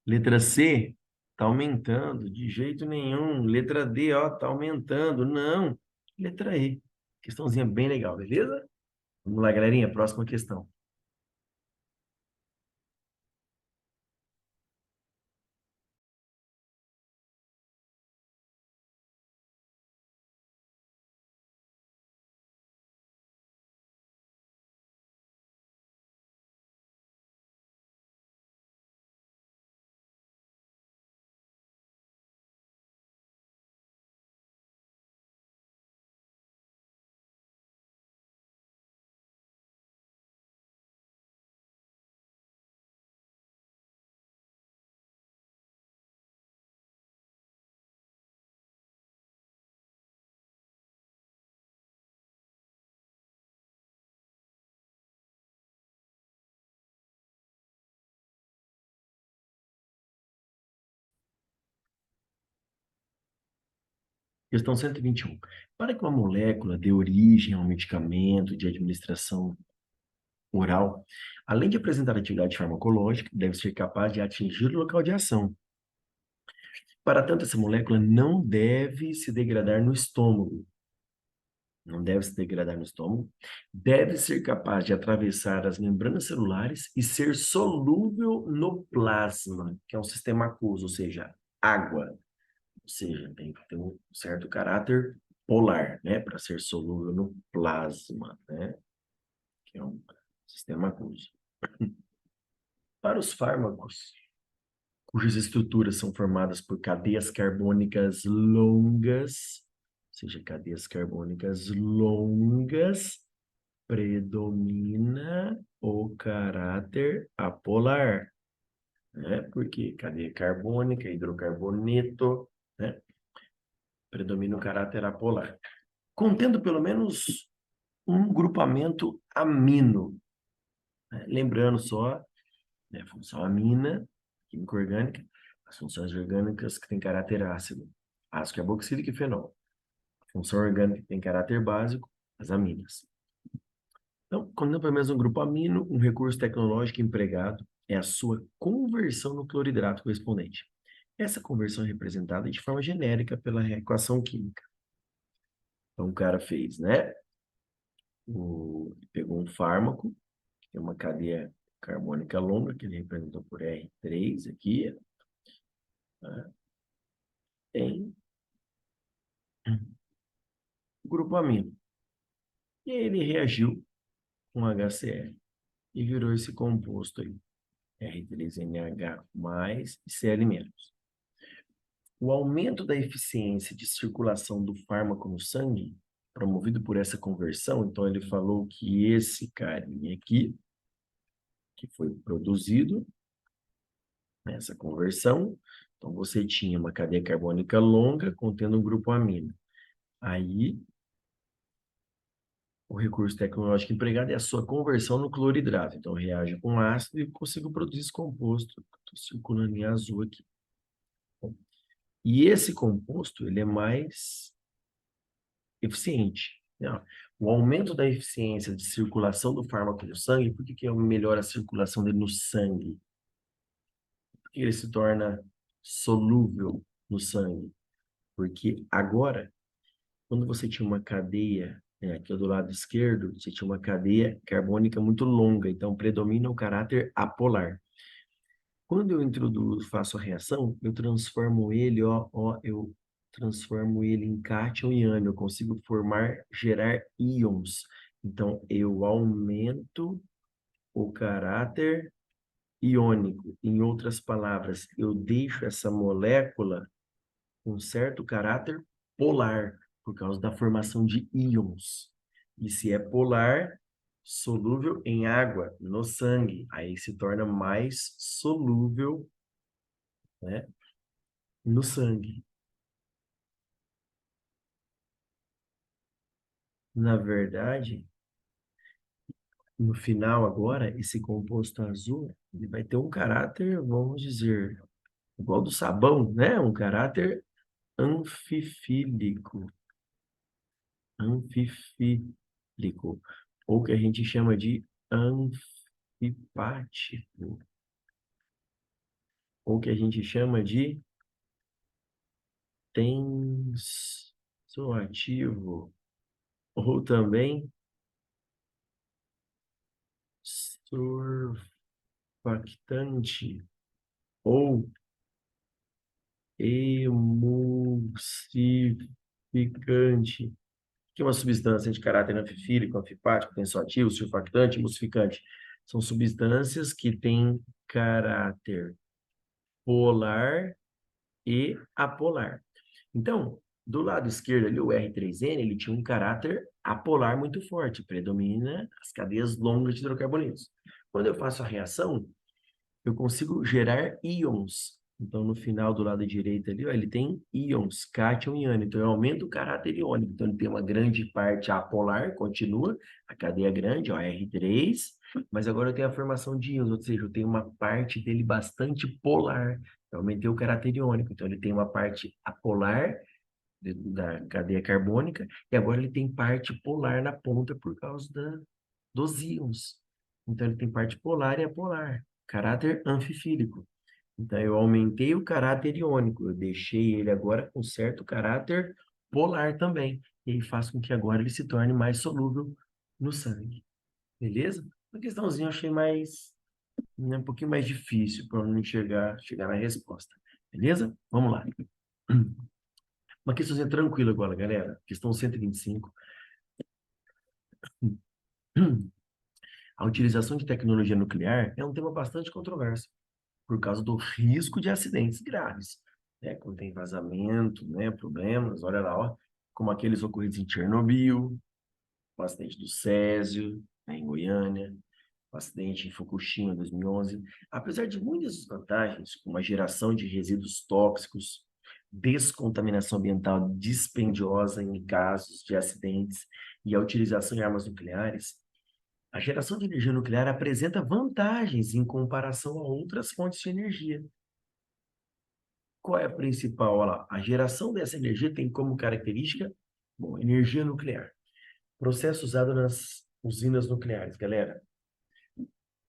Letra C está aumentando, de jeito nenhum. Letra D, ó, está aumentando. Não. Letra E. Questãozinha bem legal, beleza? Vamos lá, galerinha, próxima questão. Questão 121. Para que uma molécula dê origem a um medicamento de administração oral, além de apresentar atividade farmacológica, deve ser capaz de atingir o local de ação. Para tanto, essa molécula não deve se degradar no estômago. Não deve se degradar no estômago. Deve ser capaz de atravessar as membranas celulares e ser solúvel no plasma, que é um sistema aquoso, ou seja, água. Ou seja, tem que ter um certo caráter polar, né, para ser solúvel no plasma, né, que é um sistema aquoso. Para os fármacos, cujas estruturas são formadas por cadeias carbônicas longas, ou seja, cadeias carbônicas longas, predomina o caráter apolar, né? Porque cadeia carbônica, hidrocarboneto, né? Predomina o caráter apolar. Contendo pelo menos um grupamento amino, né? Lembrando só, né, função amina, química orgânica, as funções orgânicas que têm caráter ácido, ácido carboxílico e fenol. A função orgânica que tem caráter básico, as aminas. Então, quando pelo menos um grupo amino, um recurso tecnológico empregado é a sua conversão no cloridrato correspondente. Essa conversão é representada de forma genérica pela equação química. Então, o cara fez, né? Pegou um fármaco, que tem uma cadeia carbônica longa, que ele representou por R3 aqui, né? Tem o grupo amino. E ele reagiu com HCl e virou esse composto aí, R3NH mais e Cl-. O aumento da eficiência de circulação do fármaco no sangue, promovido por essa conversão, então ele falou que esse carinha aqui, que foi produzido nessa conversão, então você tinha uma cadeia carbônica longa contendo um grupo amino. Aí, o recurso tecnológico empregado é a sua conversão no cloridrato. Então, reage com ácido e consigo produzir esse composto. Estou circulando em azul aqui. E esse composto, ele é mais eficiente, né? O aumento da eficiência de circulação do fármaco no sangue, por que que melhora a circulação dele no sangue? Porque ele se torna solúvel no sangue. Porque agora, quando você tinha uma cadeia, né, aqui do lado esquerdo, você tinha uma cadeia carbônica muito longa, então predomina o caráter apolar. Quando eu introduzo, faço a reação, eu transformo ele, eu transformo ele em cátion e ânion, eu consigo gerar íons. Então, eu aumento o caráter iônico. Em outras palavras, eu deixo essa molécula com certo caráter polar, por causa da formação de íons. E se é polar, solúvel em água, no sangue, aí se torna mais solúvel, né, no sangue. Na verdade, no final agora, esse composto azul, ele vai ter um caráter, vamos dizer, igual do sabão, né? Um caráter anfifílico, anfifílico, ou que a gente chama de anfipático, ou que a gente chama de tensoativo, ou também surfactante, ou emulsificante, que é uma substância de caráter anfifílico, anfipático, tensoativo, surfactante, emulsificante. São substâncias que têm caráter polar e apolar. Então, do lado esquerdo ali, o R3N, ele tinha um caráter apolar muito forte, predomina as cadeias longas de hidrocarbonetos. Quando eu faço a reação, eu consigo gerar íons. Então, no final do lado direito ali, ó, ele tem íons, cátion e ânion. Então, eu aumento o caráter iônico. Então, ele tem uma grande parte apolar, continua, a cadeia grande, ó, R3, mas agora eu tenho a formação de íons, ou seja, eu tenho uma parte dele bastante polar. Eu aumentei o caráter iônico. Então, ele tem uma parte apolar da cadeia carbônica, e agora ele tem parte polar na ponta por causa dos íons. Então, ele tem parte polar e apolar, caráter anfifílico. Então, eu aumentei o caráter iônico, eu deixei ele agora com certo caráter polar também, e aí faz com que agora ele se torne mais solúvel no sangue. Beleza? Uma questãozinha eu achei mais, né, um pouquinho mais difícil para não chegar na resposta. Beleza? Vamos lá. Uma questãozinha tranquila agora, galera. Questão 125. A utilização de tecnologia nuclear é um tema bastante controverso, por causa do risco de acidentes graves, né? Quando tem vazamento, né? Problemas, olha lá, ó, como aqueles ocorridos em Chernobyl, o acidente do Césio, né, em Goiânia, o acidente em Fukushima, em 2011. Apesar de muitas vantagens, como a geração de resíduos tóxicos, descontaminação ambiental dispendiosa em casos de acidentes e a utilização de armas nucleares, a geração de energia nuclear apresenta vantagens em comparação a outras fontes de energia. Qual é a principal? Olha lá, a geração dessa energia tem como característica, bom, energia nuclear. Processo usado nas usinas nucleares, galera.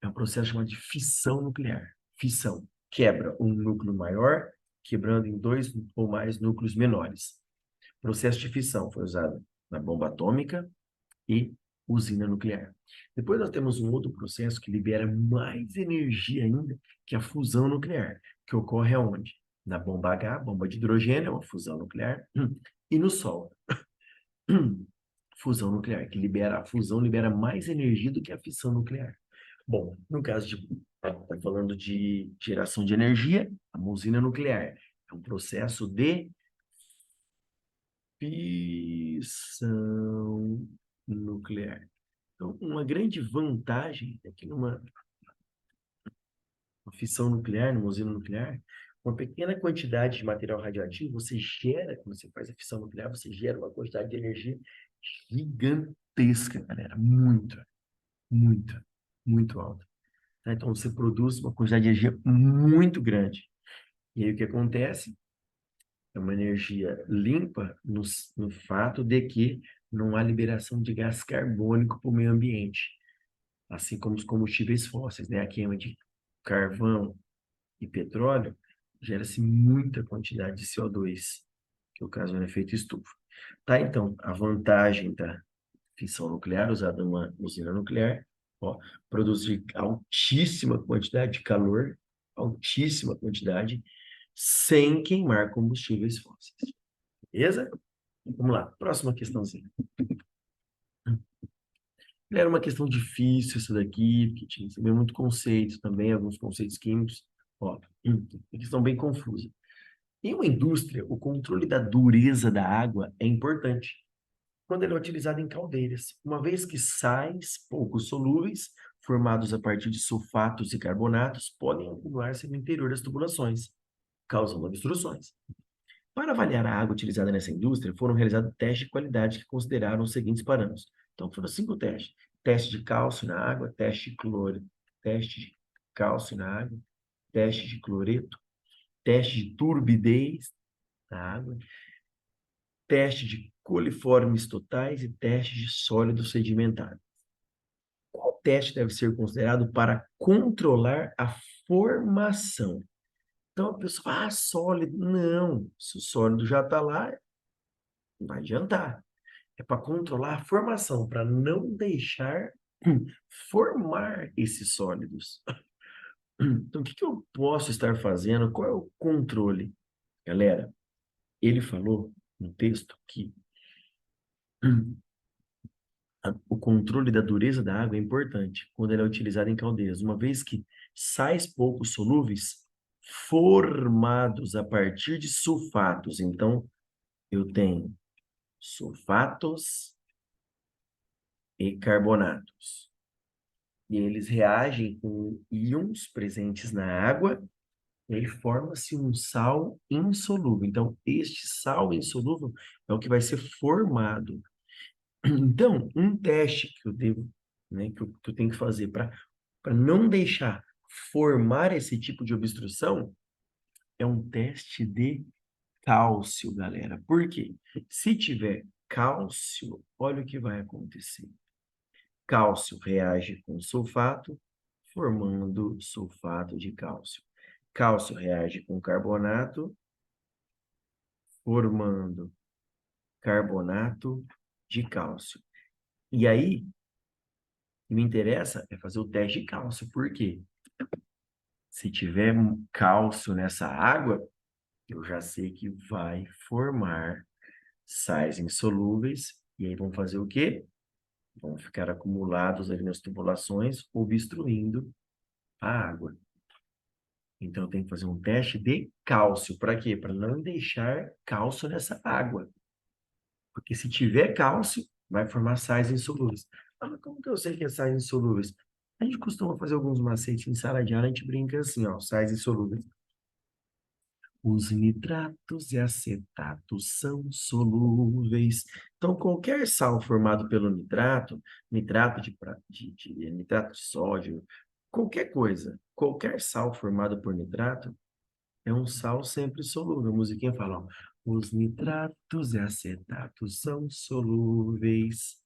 É um processo chamado de fissão nuclear. Fissão. Quebra um núcleo maior, quebrando em dois ou mais núcleos menores. Processo de fissão foi usado na bomba atômica e usina nuclear. Depois nós temos um outro processo que libera mais energia ainda, que é a fusão nuclear, que ocorre aonde? Na bomba H, bomba de hidrogênio, é uma fusão nuclear, e no Sol, fusão nuclear, que libera, a fusão libera mais energia do que a fissão nuclear. Bom, no caso de, tá falando de geração de energia, a usina nuclear é um processo de fissão nuclear. Então, uma grande vantagem é que numa fissão nuclear, numa usina nuclear, uma pequena quantidade de material radioativo, você gera, quando você faz a fissão nuclear, você gera uma quantidade de energia gigantesca, galera. Muito, muito alta. Tá? Então, você produz uma quantidade de energia muito grande. E aí, o que acontece? É uma energia limpa no fato de que não há liberação de gás carbônico para o meio ambiente, assim como os combustíveis fósseis, né? A queima de carvão e petróleo gera-se muita quantidade de CO2, que ocasiona efeito estufa. Tá, então, a vantagem da fissão nuclear usada numa usina nuclear, ó, produzir altíssima quantidade de calor, altíssima quantidade, sem queimar combustíveis fósseis. Beleza? Vamos lá, próxima questãozinha. Era uma questão difícil essa daqui, porque tinha que saber muito conceito também, alguns conceitos químicos. Ó, uma questão bem confusa. Em uma indústria, o controle da dureza da água é importante quando ele é utilizado em caldeiras, uma vez que sais pouco solúveis, formados a partir de sulfatos e carbonatos, podem acumular-se no interior das tubulações, causando obstruções. Para avaliar a água utilizada nessa indústria, foram realizados testes de qualidade que consideraram os seguintes parâmetros. Então, foram 5 testes. Teste de cálcio na água, teste de cloro, teste de cálcio na água, teste de cloreto, teste de turbidez na água, teste de coliformes totais e teste de sólido sedimentar. Qual teste deve ser considerado para controlar a formação? Então, a pessoa fala, sólido. Não, se o sólido já está lá, não vai adiantar. É para controlar a formação, para não deixar formar esses sólidos. Então, o que eu posso estar fazendo? Qual é o controle? Galera, ele falou no texto que o controle da dureza da água é importante quando ela é utilizada em caldeiras, uma vez que sais pouco solúveis formados a partir de sulfatos. Então, eu tenho sulfatos e carbonatos. E eles reagem com íons presentes na água, e aí forma-se um sal insolúvel. Então, este sal insolúvel é o que vai ser formado. Então, um teste que eu devo, né, que eu tenho que fazer para não deixar formar esse tipo de obstrução é um teste de cálcio, galera. Por quê? Se tiver cálcio, olha o que vai acontecer. Cálcio reage com sulfato, formando sulfato de cálcio. Cálcio reage com carbonato, formando carbonato de cálcio. E aí, o que me interessa é fazer o teste de cálcio. Por quê? Se tiver cálcio nessa água, eu já sei que vai formar sais insolúveis. E aí vão fazer o quê? Vão ficar acumulados ali nas tubulações, obstruindo a água. Então, eu tenho que fazer um teste de cálcio. Para quê? Para não deixar cálcio nessa água. Porque se tiver cálcio, vai formar sais insolúveis. Ah, mas como que eu sei que é sais insolúveis? A gente costuma fazer alguns macetes em sala de aula, a gente brinca assim, ó, sais insolúveis. Os nitratos e acetatos são solúveis. Então, qualquer sal formado pelo nitrato, nitrato de sódio, qualquer coisa, qualquer sal formado por nitrato, é um sal sempre solúvel. A musiquinha fala, ó, os nitratos e acetatos são solúveis.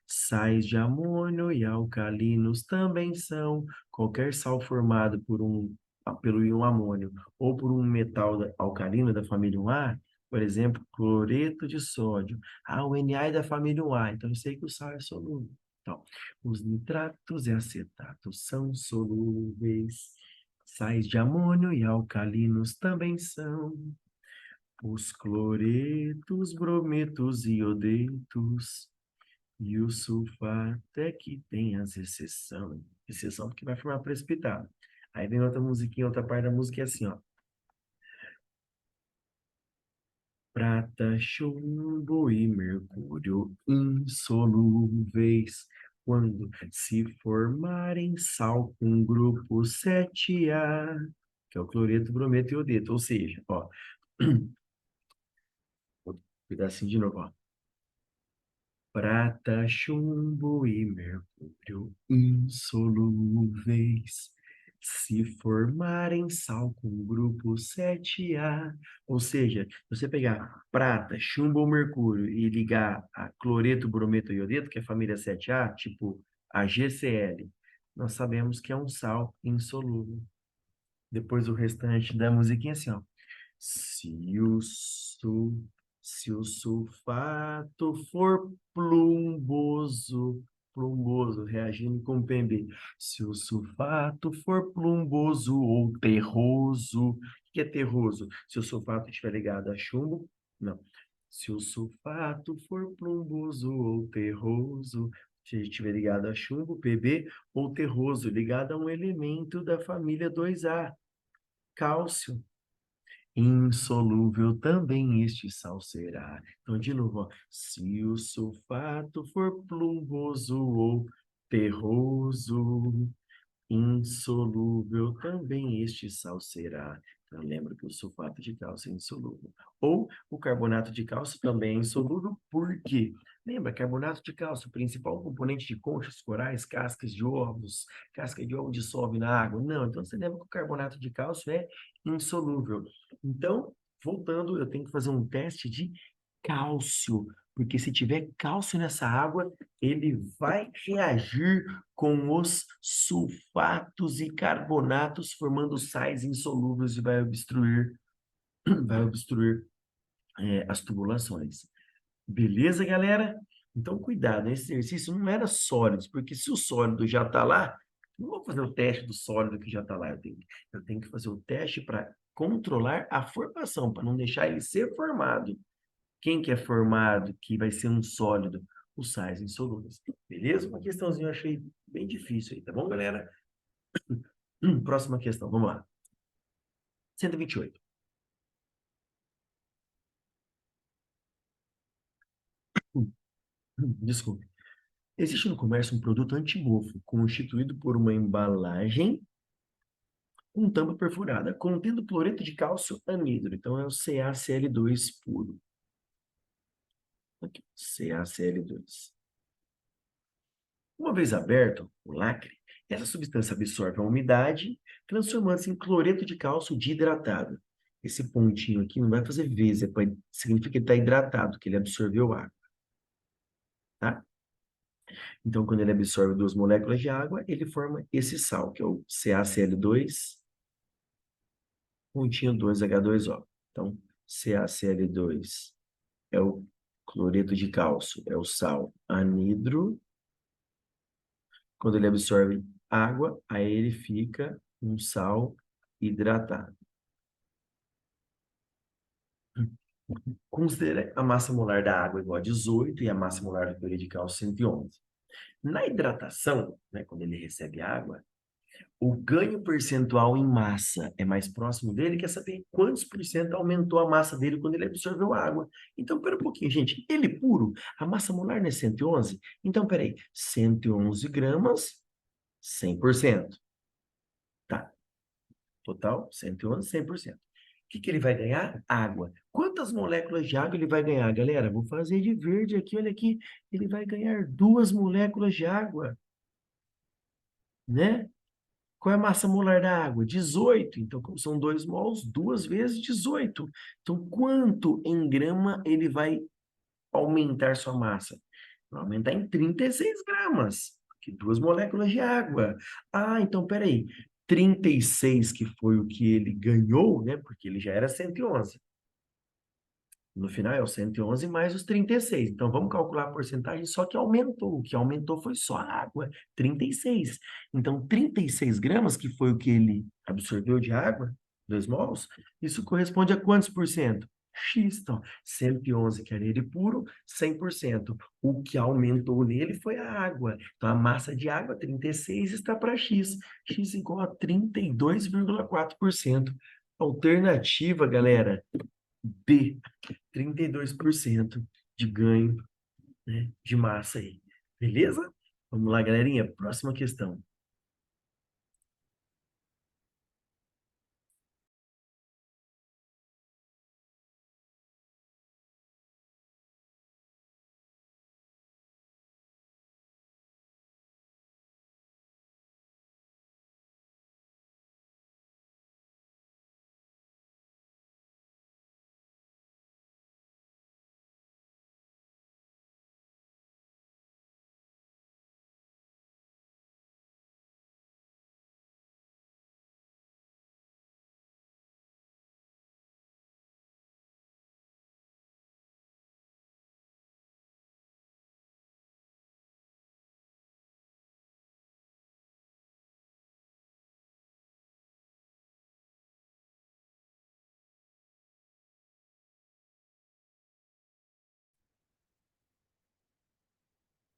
Sais de amônio e alcalinos também são. Qualquer sal formado pelo íon amônio ou por um metal alcalino da família 1A, por exemplo, cloreto de sódio. Ah, o Na é da família 1A, então eu sei que o sal é solúvel. Então, os nitratos e acetatos são solúveis. Sais de amônio e alcalinos também são. Os cloretos, brometos e iodetos. E o sulfato é que tem as exceções. Exceção porque vai formar precipitado. Aí vem outra musiquinha, outra parte da música é assim, ó. Prata, chumbo e mercúrio insolúveis quando se formarem sal com grupo 7A, que é o cloreto, brometo e iodeto. Ou seja, ó, vou pedacinho de novo, ó. Prata, chumbo e mercúrio insolúveis se formarem sal com grupo 7A. Ou seja, se você pegar prata, chumbo ou mercúrio e ligar a cloreto, brometo e iodeto, que é a família 7A, tipo a GCl, nós sabemos que é um sal insolúvel. Depois o restante da musiquinha assim, ó. Se o, su, se o sulfato for plumboso, reagindo com PB. Se o sulfato for plumboso ou terroso, o que é terroso? Se o sulfato estiver ligado a chumbo, não. Se o sulfato for plumboso ou terroso, se estiver ligado a chumbo, PB, ou terroso, ligado a um elemento da família 2A, cálcio. insolúvel também este sal será. Então, de novo, ó. Se o sulfato for plumboso ou terroso, insolúvel também este sal será. Então, lembra que o sulfato de cálcio é insolúvel. Ou o carbonato de cálcio também é insolúvel, por quê? Lembra, carbonato de cálcio, principal componente de conchas, corais, cascas de ovos, casca de ovo dissolve na água. Não, então você lembra que o carbonato de cálcio é insolúvel. Então, voltando, eu tenho que fazer um teste de cálcio, porque se tiver cálcio nessa água, ele vai reagir com os sulfatos e carbonatos, formando sais insolúveis e vai obstruir as tubulações. Beleza, galera? Então, cuidado, esse exercício não era sólidos, porque se o sólido já está lá, não vou fazer o teste do sólido que já está lá, eu tenho que fazer o teste para controlar a formação, para não deixar ele ser formado. Quem que é formado, que vai ser um sólido? Os sais insolúveis. Beleza? Uma questãozinha eu achei bem difícil aí, tá bom, galera? Próxima questão, vamos lá. 128. Desculpe. Existe no comércio um produto antimofo constituído por uma embalagem com tampa perfurada, contendo cloreto de cálcio anidro. Então, é o CaCl2 puro. Aqui, CaCl2. Uma vez aberto o lacre, essa substância absorve a umidade, transformando-se em cloreto de cálcio dihidratado. Esse pontinho aqui não vai fazer vezes, significa que ele está hidratado, que ele absorveu água, tá? Então, quando ele absorve duas moléculas de água, ele forma esse sal, que é o CaCl2, pontinho 2H2O. Então, CaCl2 é o cloreto de cálcio, é o sal anidro. Quando ele absorve água, aí ele fica um sal hidratado. Considere a massa molar da água igual a 18 e a massa molar do cloreto de cálcio 111. Na hidratação, né, quando ele recebe água, o ganho percentual em massa é mais próximo dele, quer saber quantos por cento aumentou a massa dele quando ele absorveu água. Então, pera um pouquinho, gente. Ele puro, a massa molar não é 111? Então, peraí, 111 gramas, 100%. Tá, total, 111, 100%. O que que ele vai ganhar? Água. Quantas moléculas de água ele vai ganhar, galera? Vou fazer de verde aqui, olha aqui. Ele vai ganhar 2 moléculas de água, né? Qual é a massa molar da água? 18. Então, como são 2 mols, 2 vezes 18. Então, quanto em grama ele vai aumentar sua massa? Vai aumentar em 36 gramas, porque 2 moléculas de água. Ah, então, peraí. 36 que foi o que ele ganhou, né? Porque ele já era 111. No final é o 111 mais os 36. Então, vamos calcular a porcentagem, só que aumentou. O que aumentou foi só a água, 36. Então, 36 gramas, que foi o que ele absorveu de água, 2 mols, isso corresponde a quantos por cento? X, então, 111 que era ele puro, 100%. O que aumentou nele foi a água. Então, a massa de água, 36, está para X. X igual a 32,4%. Alternativa, galera, B. 32% de ganho, né, de massa aí. Beleza? Vamos lá, galerinha. Próxima questão.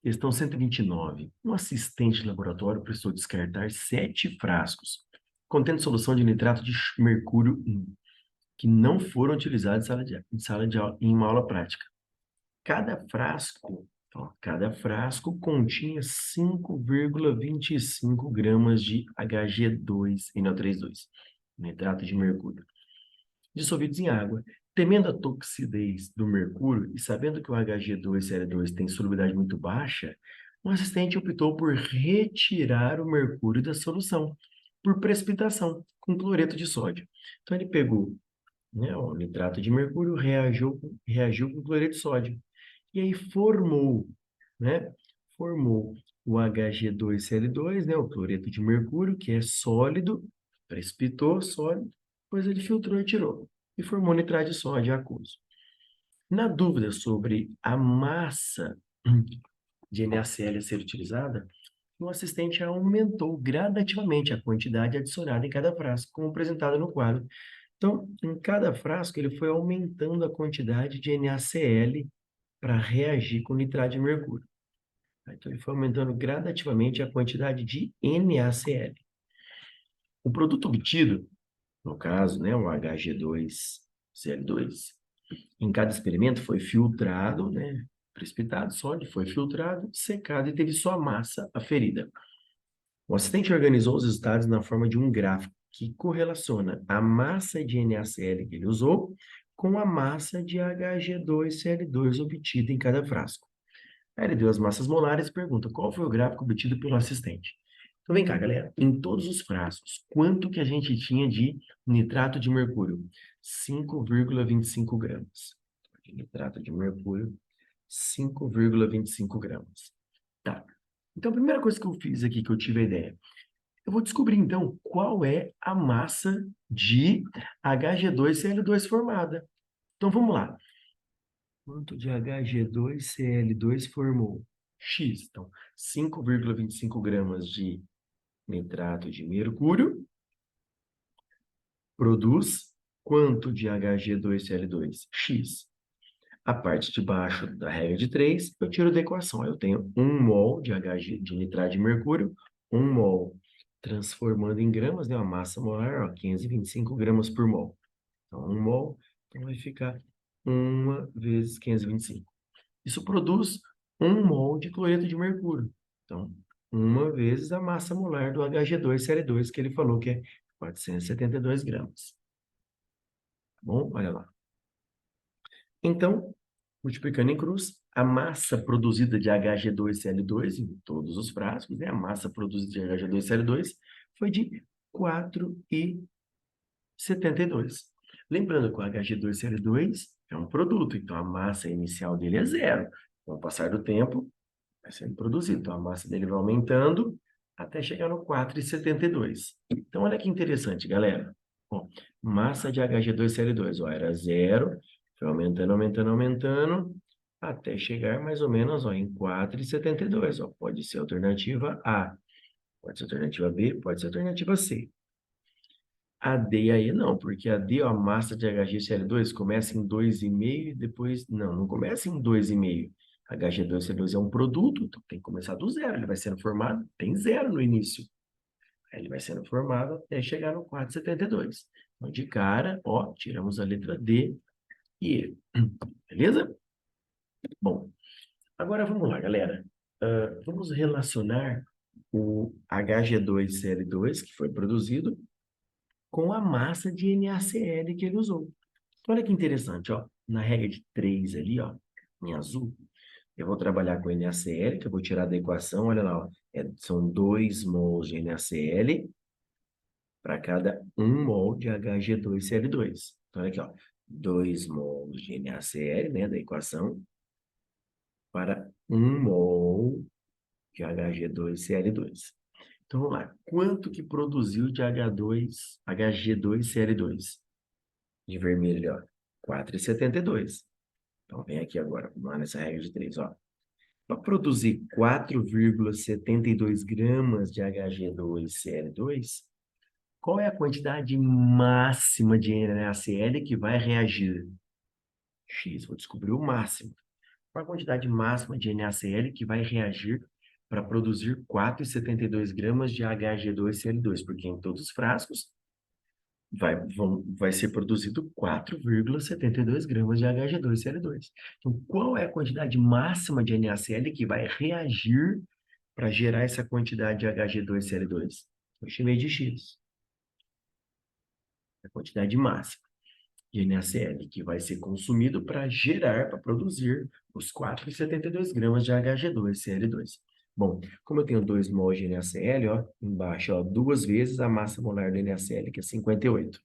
Questão 129. Um assistente de laboratório precisou descartar 7 frascos contendo solução de nitrato de mercúrio 1. que não foram utilizados em aula, em uma aula prática. Cada frasco continha 5,25 gramas de Hg2NO3,2, nitrato de mercúrio, dissolvidos em água. Temendo a toxidez do mercúrio e sabendo que o Hg2Cl2 tem solubilidade muito baixa, o assistente optou por retirar o mercúrio da solução, por precipitação, com cloreto de sódio. Então, ele pegou, né, o nitrato de mercúrio, reagiu com cloreto de sódio. E aí né? Formou o Hg2Cl2, né, o cloreto de mercúrio, que é sólido, precipitou sólido, depois ele filtrou e tirou. E formou nitrato de sódio aquoso. Na dúvida sobre a massa de NaCl a ser utilizada, o assistente aumentou gradativamente a quantidade adicionada em cada frasco, como apresentado no quadro. Então, em cada frasco, ele foi aumentando a quantidade de NaCl para reagir com nitrato de mercúrio. Então, ele foi aumentando gradativamente a quantidade de NaCl. O produto obtido, no caso, né, o Hg2Cl2, em cada experimento foi filtrado, né, precipitado, sólido, foi filtrado, secado e teve sua massa aferida. O assistente organizou os resultados na forma de um gráfico que correlaciona a massa de NaCl que ele usou com a massa de Hg2Cl2 obtida em cada frasco. Aí ele deu as massas molares e pergunta qual foi o gráfico obtido pelo assistente. Então vem cá, galera. Em todos os frascos, quanto que a gente tinha de nitrato de mercúrio? 5,25 gramas. Nitrato de mercúrio, 5,25 gramas. Tá. Então, a primeira coisa que eu fiz aqui, que eu tive a ideia, eu vou descobrir, então, qual é a massa de Hg2Cl2 formada. Então, vamos lá. Quanto de Hg2Cl2 formou? X. Então, 5,25 gramas de nitrato de mercúrio produz quanto de Hg2Cl2? X. A parte de baixo da regra de 3, eu tiro da equação. Eu tenho 1 mol de de nitrato de mercúrio, 1 mol transformando em gramas, né? A massa molar, ó, 525 gramas por mol. Então, 1 mol, então vai ficar 1 vezes 525. Isso produz 1 mol de cloreto de mercúrio. Então, 1 vezes a massa molar do Hg2Cl2, que ele falou que é 472 gramas. Tá bom? Olha lá. Então, multiplicando em cruz, a massa produzida de Hg2Cl2 em todos os frascos, né? A massa produzida de Hg2Cl2 foi de 4,72. Lembrando que o Hg2Cl2 é um produto, então a massa inicial dele é zero. Com o passar do tempo, vai sendo produzido. Então, a massa dele vai aumentando até chegar no 4,72. Então, olha que interessante, galera. Ó, massa de Hg2Cl2, ó, era zero, foi aumentando, aumentando, aumentando, até chegar mais ou menos ó, em 4,72. Ó. Pode ser alternativa A, pode ser alternativa B, pode ser alternativa C. A D e a E não, porque a D, ó, a massa de HgCl2 começa em 2,5 e depois... Não começa em 2,5. Hg2C2 é um produto, então tem que começar do zero. Ele vai sendo formado, tem zero no início. Aí ele vai sendo formado até chegar no 4,72. Então, de cara, ó, tiramos a letra D e E. Beleza? Bom, agora vamos lá, galera. Vamos relacionar o Hg2Cl2, que foi produzido, com a massa de NaCl que ele usou. Então, olha que interessante, ó. Na regra de 3 ali, ó, em azul, eu vou trabalhar com NaCl, que eu vou tirar da equação, olha lá, ó, são 2 mols de NaCl para cada 1 mol de Hg2Cl2. Então, olha aqui, ó, 2 mols de NaCl, né, da equação, para 1 mol de Hg2Cl2. Então, vamos lá. Quanto que produziu de Hg2Cl2? De vermelho, ó, 4,72. Então, vem aqui agora, lá nessa regra de 3, ó. Para produzir 4,72 gramas de Hg2Cl2, qual é a quantidade máxima de NaCl que vai reagir? X, vou descobrir o máximo. Qual a quantidade máxima de NaCl que vai reagir para produzir 4,72 gramas de Hg2Cl2? Porque em todos os frascos vai ser produzido 4,72 gramas de HG2Cl2. Então, qual é a quantidade máxima de NaCl que vai reagir para gerar essa quantidade de HG2Cl2? Eu chamei de X. A quantidade máxima de NaCl que vai ser consumido para produzir os 4,72 gramas de HG2Cl2. Bom, como eu tenho 2 mols de NaCl, ó, embaixo, ó, 2 vezes a massa molar do NaCl, que é 58.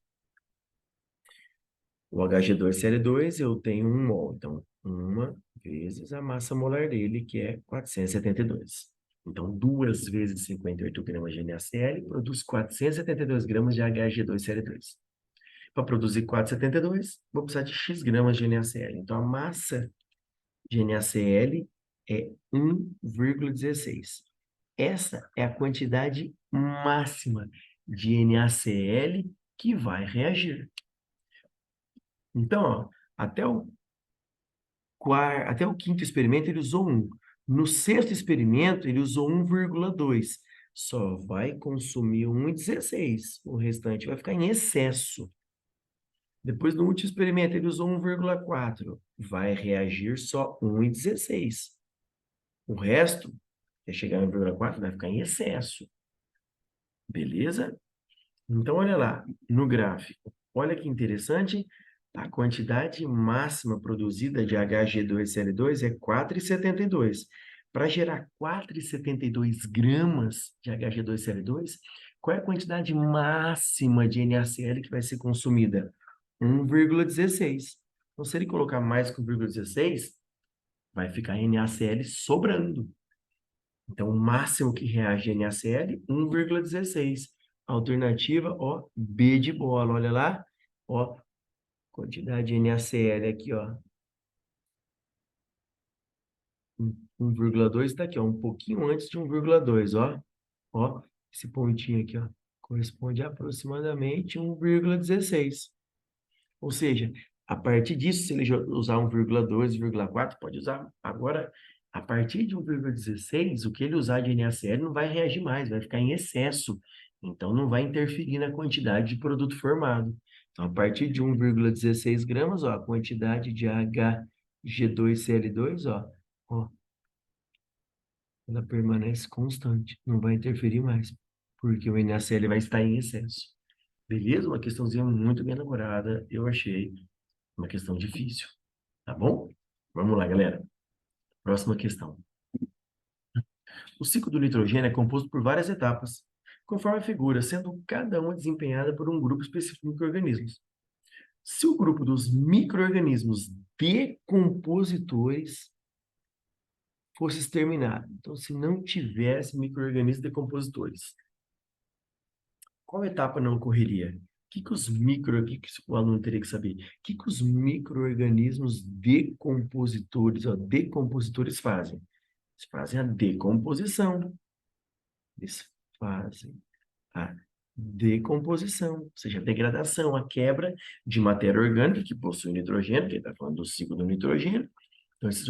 O Hg2Cl2 eu tenho 1 mol, então 1 vezes a massa molar dele, que é 472. Então, 2 vezes 58 gramas de NaCl produz 472 gramas de Hg2Cl2. Para produzir 472, vou precisar de X gramas de NaCl. Então, a massa de NaCl é 1,16. Essa é a quantidade máxima de NaCl que vai reagir. Então, ó, até o quinto experimento ele usou 1. No sexto experimento, ele usou 1,2. Só vai consumir 1,16. O restante vai ficar em excesso. Depois, no último experimento, ele usou 1,4. Vai reagir só 1,16. O resto, até chegar em 1,4, vai ficar em excesso. Beleza? Então, olha lá, no gráfico. Olha que interessante. A quantidade máxima produzida de Hg2Cl2 é 4,72. Para gerar 4,72 gramas de Hg2Cl2, qual é a quantidade máxima de NaCl que vai ser consumida? 1,16. Então, se ele colocar mais que 1,16, vai ficar NaCl sobrando. Então, o máximo que reage NaCl, 1,16. Alternativa, ó, B de bola. Olha lá, ó, quantidade de NaCl aqui, ó. 1,2 está aqui, ó, um pouquinho antes de 1,2, ó. Ó, esse pontinho aqui, ó, corresponde a aproximadamente 1,16. Ou seja, a partir disso, se ele usar 1,2, 1,4, pode usar. Agora, a partir de 1,16, o que ele usar de NaCl não vai reagir mais, vai ficar em excesso. Então, não vai interferir na quantidade de produto formado. Então, a partir de 1,16 gramas, ó, a quantidade de Hg2Cl2, ó, ela permanece constante, não vai interferir mais, porque o NaCl vai estar em excesso. Beleza? Uma questãozinha muito bem elaborada, eu achei uma questão difícil, tá bom? Vamos lá, galera. Próxima questão. O ciclo do nitrogênio é composto por várias etapas, conforme a figura, sendo cada uma desempenhada por um grupo específico de micro-organismos. Se o grupo dos micro-organismos decompositores fosse exterminado, então se não tivesse micro-organismos decompositores, qual etapa não ocorreria? O que o aluno teria que saber? O que os micro-organismos decompositores, ó, decompositores fazem? Eles fazem a decomposição. Eles fazem a decomposição, ou seja, a degradação, a quebra de matéria orgânica que possui nitrogênio, que está falando do ciclo do nitrogênio. Então, esses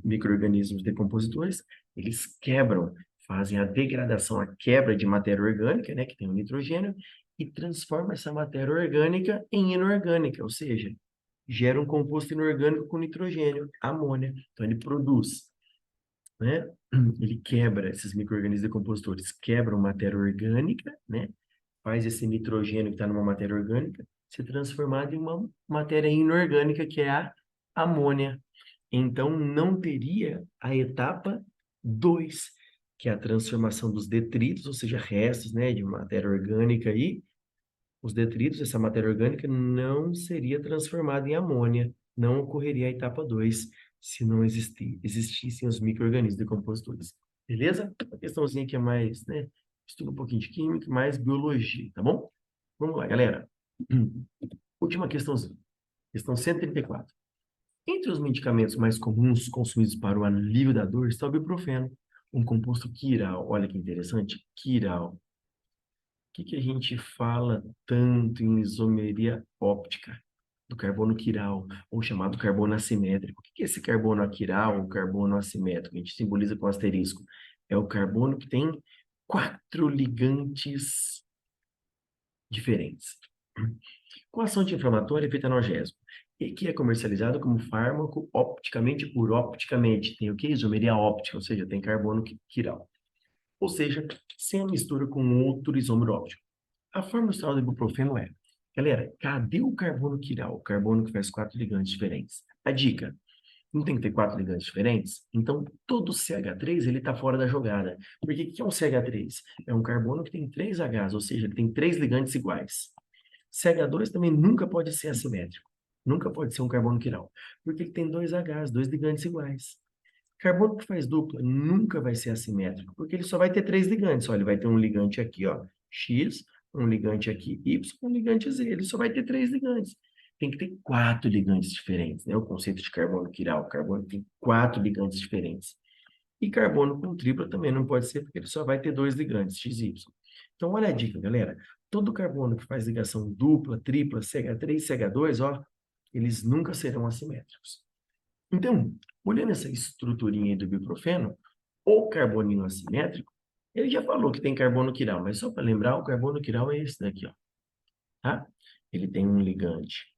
micro-organismos decompositores, eles quebram, fazem a degradação, a quebra de matéria orgânica, né, que tem o nitrogênio, e transforma essa matéria orgânica em inorgânica, ou seja, gera um composto inorgânico com nitrogênio, amônia. Então, ele produz, né? Ele quebra, esses micro-organismos decompositores quebram matéria orgânica, né? Faz esse nitrogênio que está numa matéria orgânica ser transformado em uma matéria inorgânica, que é a amônia. Então, não teria a etapa 2, que é a transformação dos detritos, ou seja, restos, né, de matéria orgânica aí. Os detritos, essa matéria orgânica, não seria transformada em amônia. Não ocorreria a etapa 2 se não existissem os micro-organismos decompositores. Beleza? A questãozinha que é mais, né, estuda um pouquinho de química, mais biologia, tá bom? Vamos lá, galera. Última questãozinha. Questão 134. Entre os medicamentos mais comuns consumidos para o alívio da dor está o ibuprofeno, um composto quiral. Olha que interessante, quiral. O que a gente fala tanto em isomeria óptica do carbono quiral, ou chamado carbono assimétrico? O que é esse carbono quiral ou carbono assimétrico? A gente simboliza com asterisco. É o carbono que tem 4 ligantes diferentes. Com ação anti-inflamatória e efeito analgésico, e que é comercializado como fármaco opticamente puro. Opticamente tem o que? Isomeria óptica, ou seja, tem carbono quiral. Ou seja, sem a mistura com outro isômero óptico. A forma industrial do ibuprofeno é: galera, cadê o carbono quiral? O carbono que faz 4 ligantes diferentes. A dica: não tem que ter 4 ligantes diferentes? Então, todo CH3 ele está fora da jogada. Porque o que é um CH3? É um carbono que tem 3Hs, ou seja, ele tem 3 ligantes iguais. CH2 também nunca pode ser assimétrico. Nunca pode ser um carbono quiral. Porque ele tem 2Hs, 2 ligantes iguais. Carbono que faz dupla nunca vai ser assimétrico, porque ele só vai ter 3 ligantes. Ó, ele vai ter um ligante aqui, ó, X, um ligante aqui, Y, um ligante Z. Ele só vai ter 3 ligantes. Tem que ter 4 ligantes diferentes, né? O conceito de carbono quiral. O carbono tem 4 ligantes diferentes. E carbono com tripla também não pode ser, porque ele só vai ter 2 ligantes, X e Y. Então, olha a dica, galera. Todo carbono que faz ligação dupla, tripla, CH3, CH2, ó, eles nunca serão assimétricos. Então, olhando essa estruturinha aí do ibuprofeno, o carboninho assimétrico, ele já falou que tem carbono quiral, mas só para lembrar, o carbono quiral é esse daqui, ó, tá? Ele tem um ligante,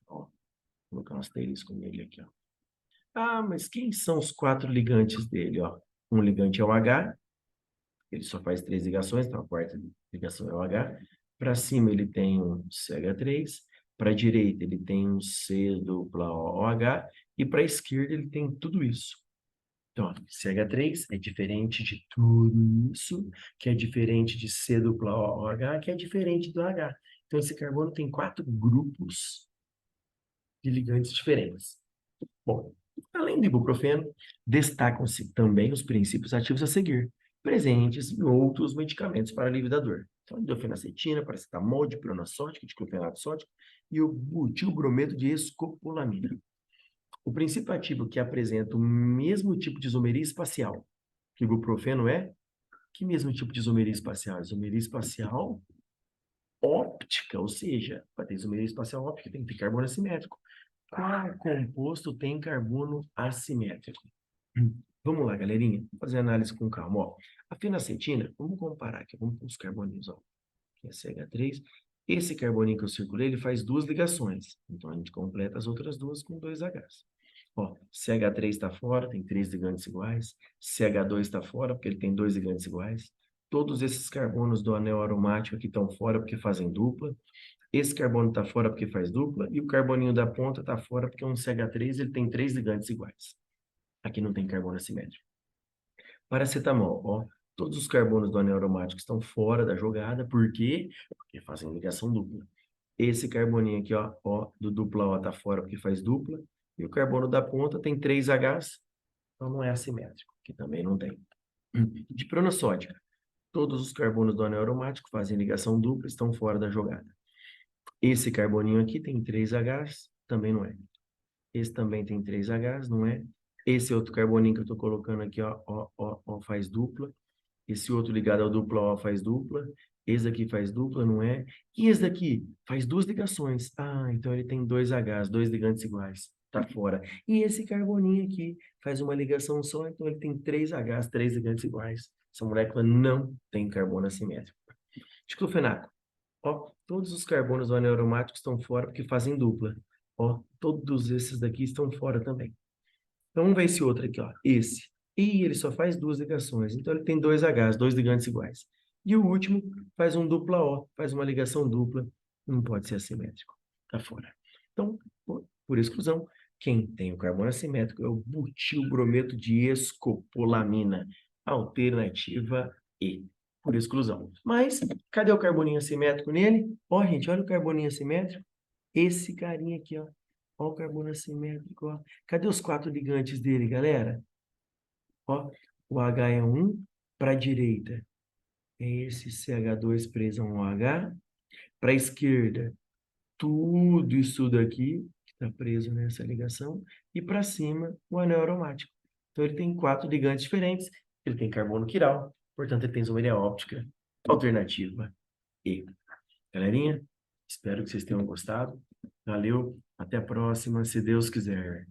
ó, vou colocar um asterisco nele aqui, ó. Ah, mas quem são os 4 ligantes dele, ó? Um ligante é o H, ele só faz 3 ligações, então a quarta ligação é o H. Para cima ele tem um CH3, para a direita ele tem um C dupla OH, e para a esquerda ele tem tudo isso. Então, ó, CH3 é diferente de tudo isso, que é diferente de C dupla OH, que é diferente do H. Então, esse carbono tem 4 grupos de ligantes diferentes. Bom, além do ibuprofeno, destacam-se também os princípios ativos a seguir, presentes em outros medicamentos para alívio da dor. Então, difenacetina, paracetamol, diplonassódico, diclofenaco sódico e o butilbrometo de escopolamina. O princípio ativo que apresenta o mesmo tipo de isomeria espacial que o ibuprofeno é, que mesmo tipo de isomeria espacial? Isomeria espacial óptica, ou seja, para ter isomeria espacial óptica tem que ter carbono assimétrico. Qual composto tem carbono assimétrico? Vamos lá, galerinha. Vou fazer análise com calma. Ó. A fenacetina, vamos comparar aqui. Vamos com os carboninhos. Ó. Aqui é CH3. Esse carboninho que eu circulei, ele faz 2 ligações. Então, a gente completa as outras duas com 2Hs. Ó, CH3 está fora, tem 3 ligantes iguais. CH2 está fora, porque ele tem 2 ligantes iguais. Todos esses carbonos do anel aromático aqui estão fora, porque fazem dupla. Esse carbono está fora porque faz dupla, e o carboninho da ponta está fora porque é um CH3, ele tem 3 ligantes iguais. Aqui não tem carbono assimétrico. Paracetamol, ó, todos os carbonos do anel aromático estão fora da jogada, por quê? Porque fazem ligação dupla. Esse carboninho aqui, ó, do dupla O está fora porque faz dupla, e o carbono da ponta tem 3Hs, então não é assimétrico, que também não tem. Dipronossódica, todos os carbonos do anel aromático fazem ligação dupla, estão fora da jogada. Esse carboninho aqui tem 3Hs, também não é. Esse também tem 3Hs, não é? Esse outro carboninho que eu estou colocando aqui, ó, faz dupla. Esse outro ligado ao dupla O faz dupla. Esse daqui faz dupla, não é? E esse daqui faz 2 ligações. Ah, então ele tem 2Hs, 2 ligantes iguais. Tá fora. E esse carboninho aqui faz uma ligação só, então ele tem 3Hs, 3 ligantes iguais. Essa molécula não tem carbono assimétrico. Diclofenaco. Ó, todos os carbonos do anel aromático estão fora porque fazem dupla. Ó, todos esses daqui estão fora também. Então, vamos ver esse outro aqui, ó. Esse. E ele só faz 2 ligações. Então, ele tem 2Hs, 2 ligantes iguais. E o último faz um dupla O, faz uma ligação dupla. Não pode ser assimétrico. Tá fora. Então, por exclusão, quem tem o carbono assimétrico é o butilbrometo de escopolamina. Alternativa E. Por exclusão. Mas, cadê o carboninho assimétrico nele? Ó, gente, olha o carboninho assimétrico. Esse carinha aqui, ó. Ó o carbono assimétrico, ó. Cadê os 4 ligantes dele, galera? Ó, o H é 1 para a direita. É esse CH2 preso a um OH. Para a esquerda, tudo isso daqui que está preso nessa ligação. E para cima, o anel aromático. Então, ele tem 4 ligantes diferentes. Ele tem carbono quiral. Portanto, ele tem isomeria óptica. Alternativa E. Galerinha, espero que vocês tenham gostado. Valeu, até a próxima, se Deus quiser.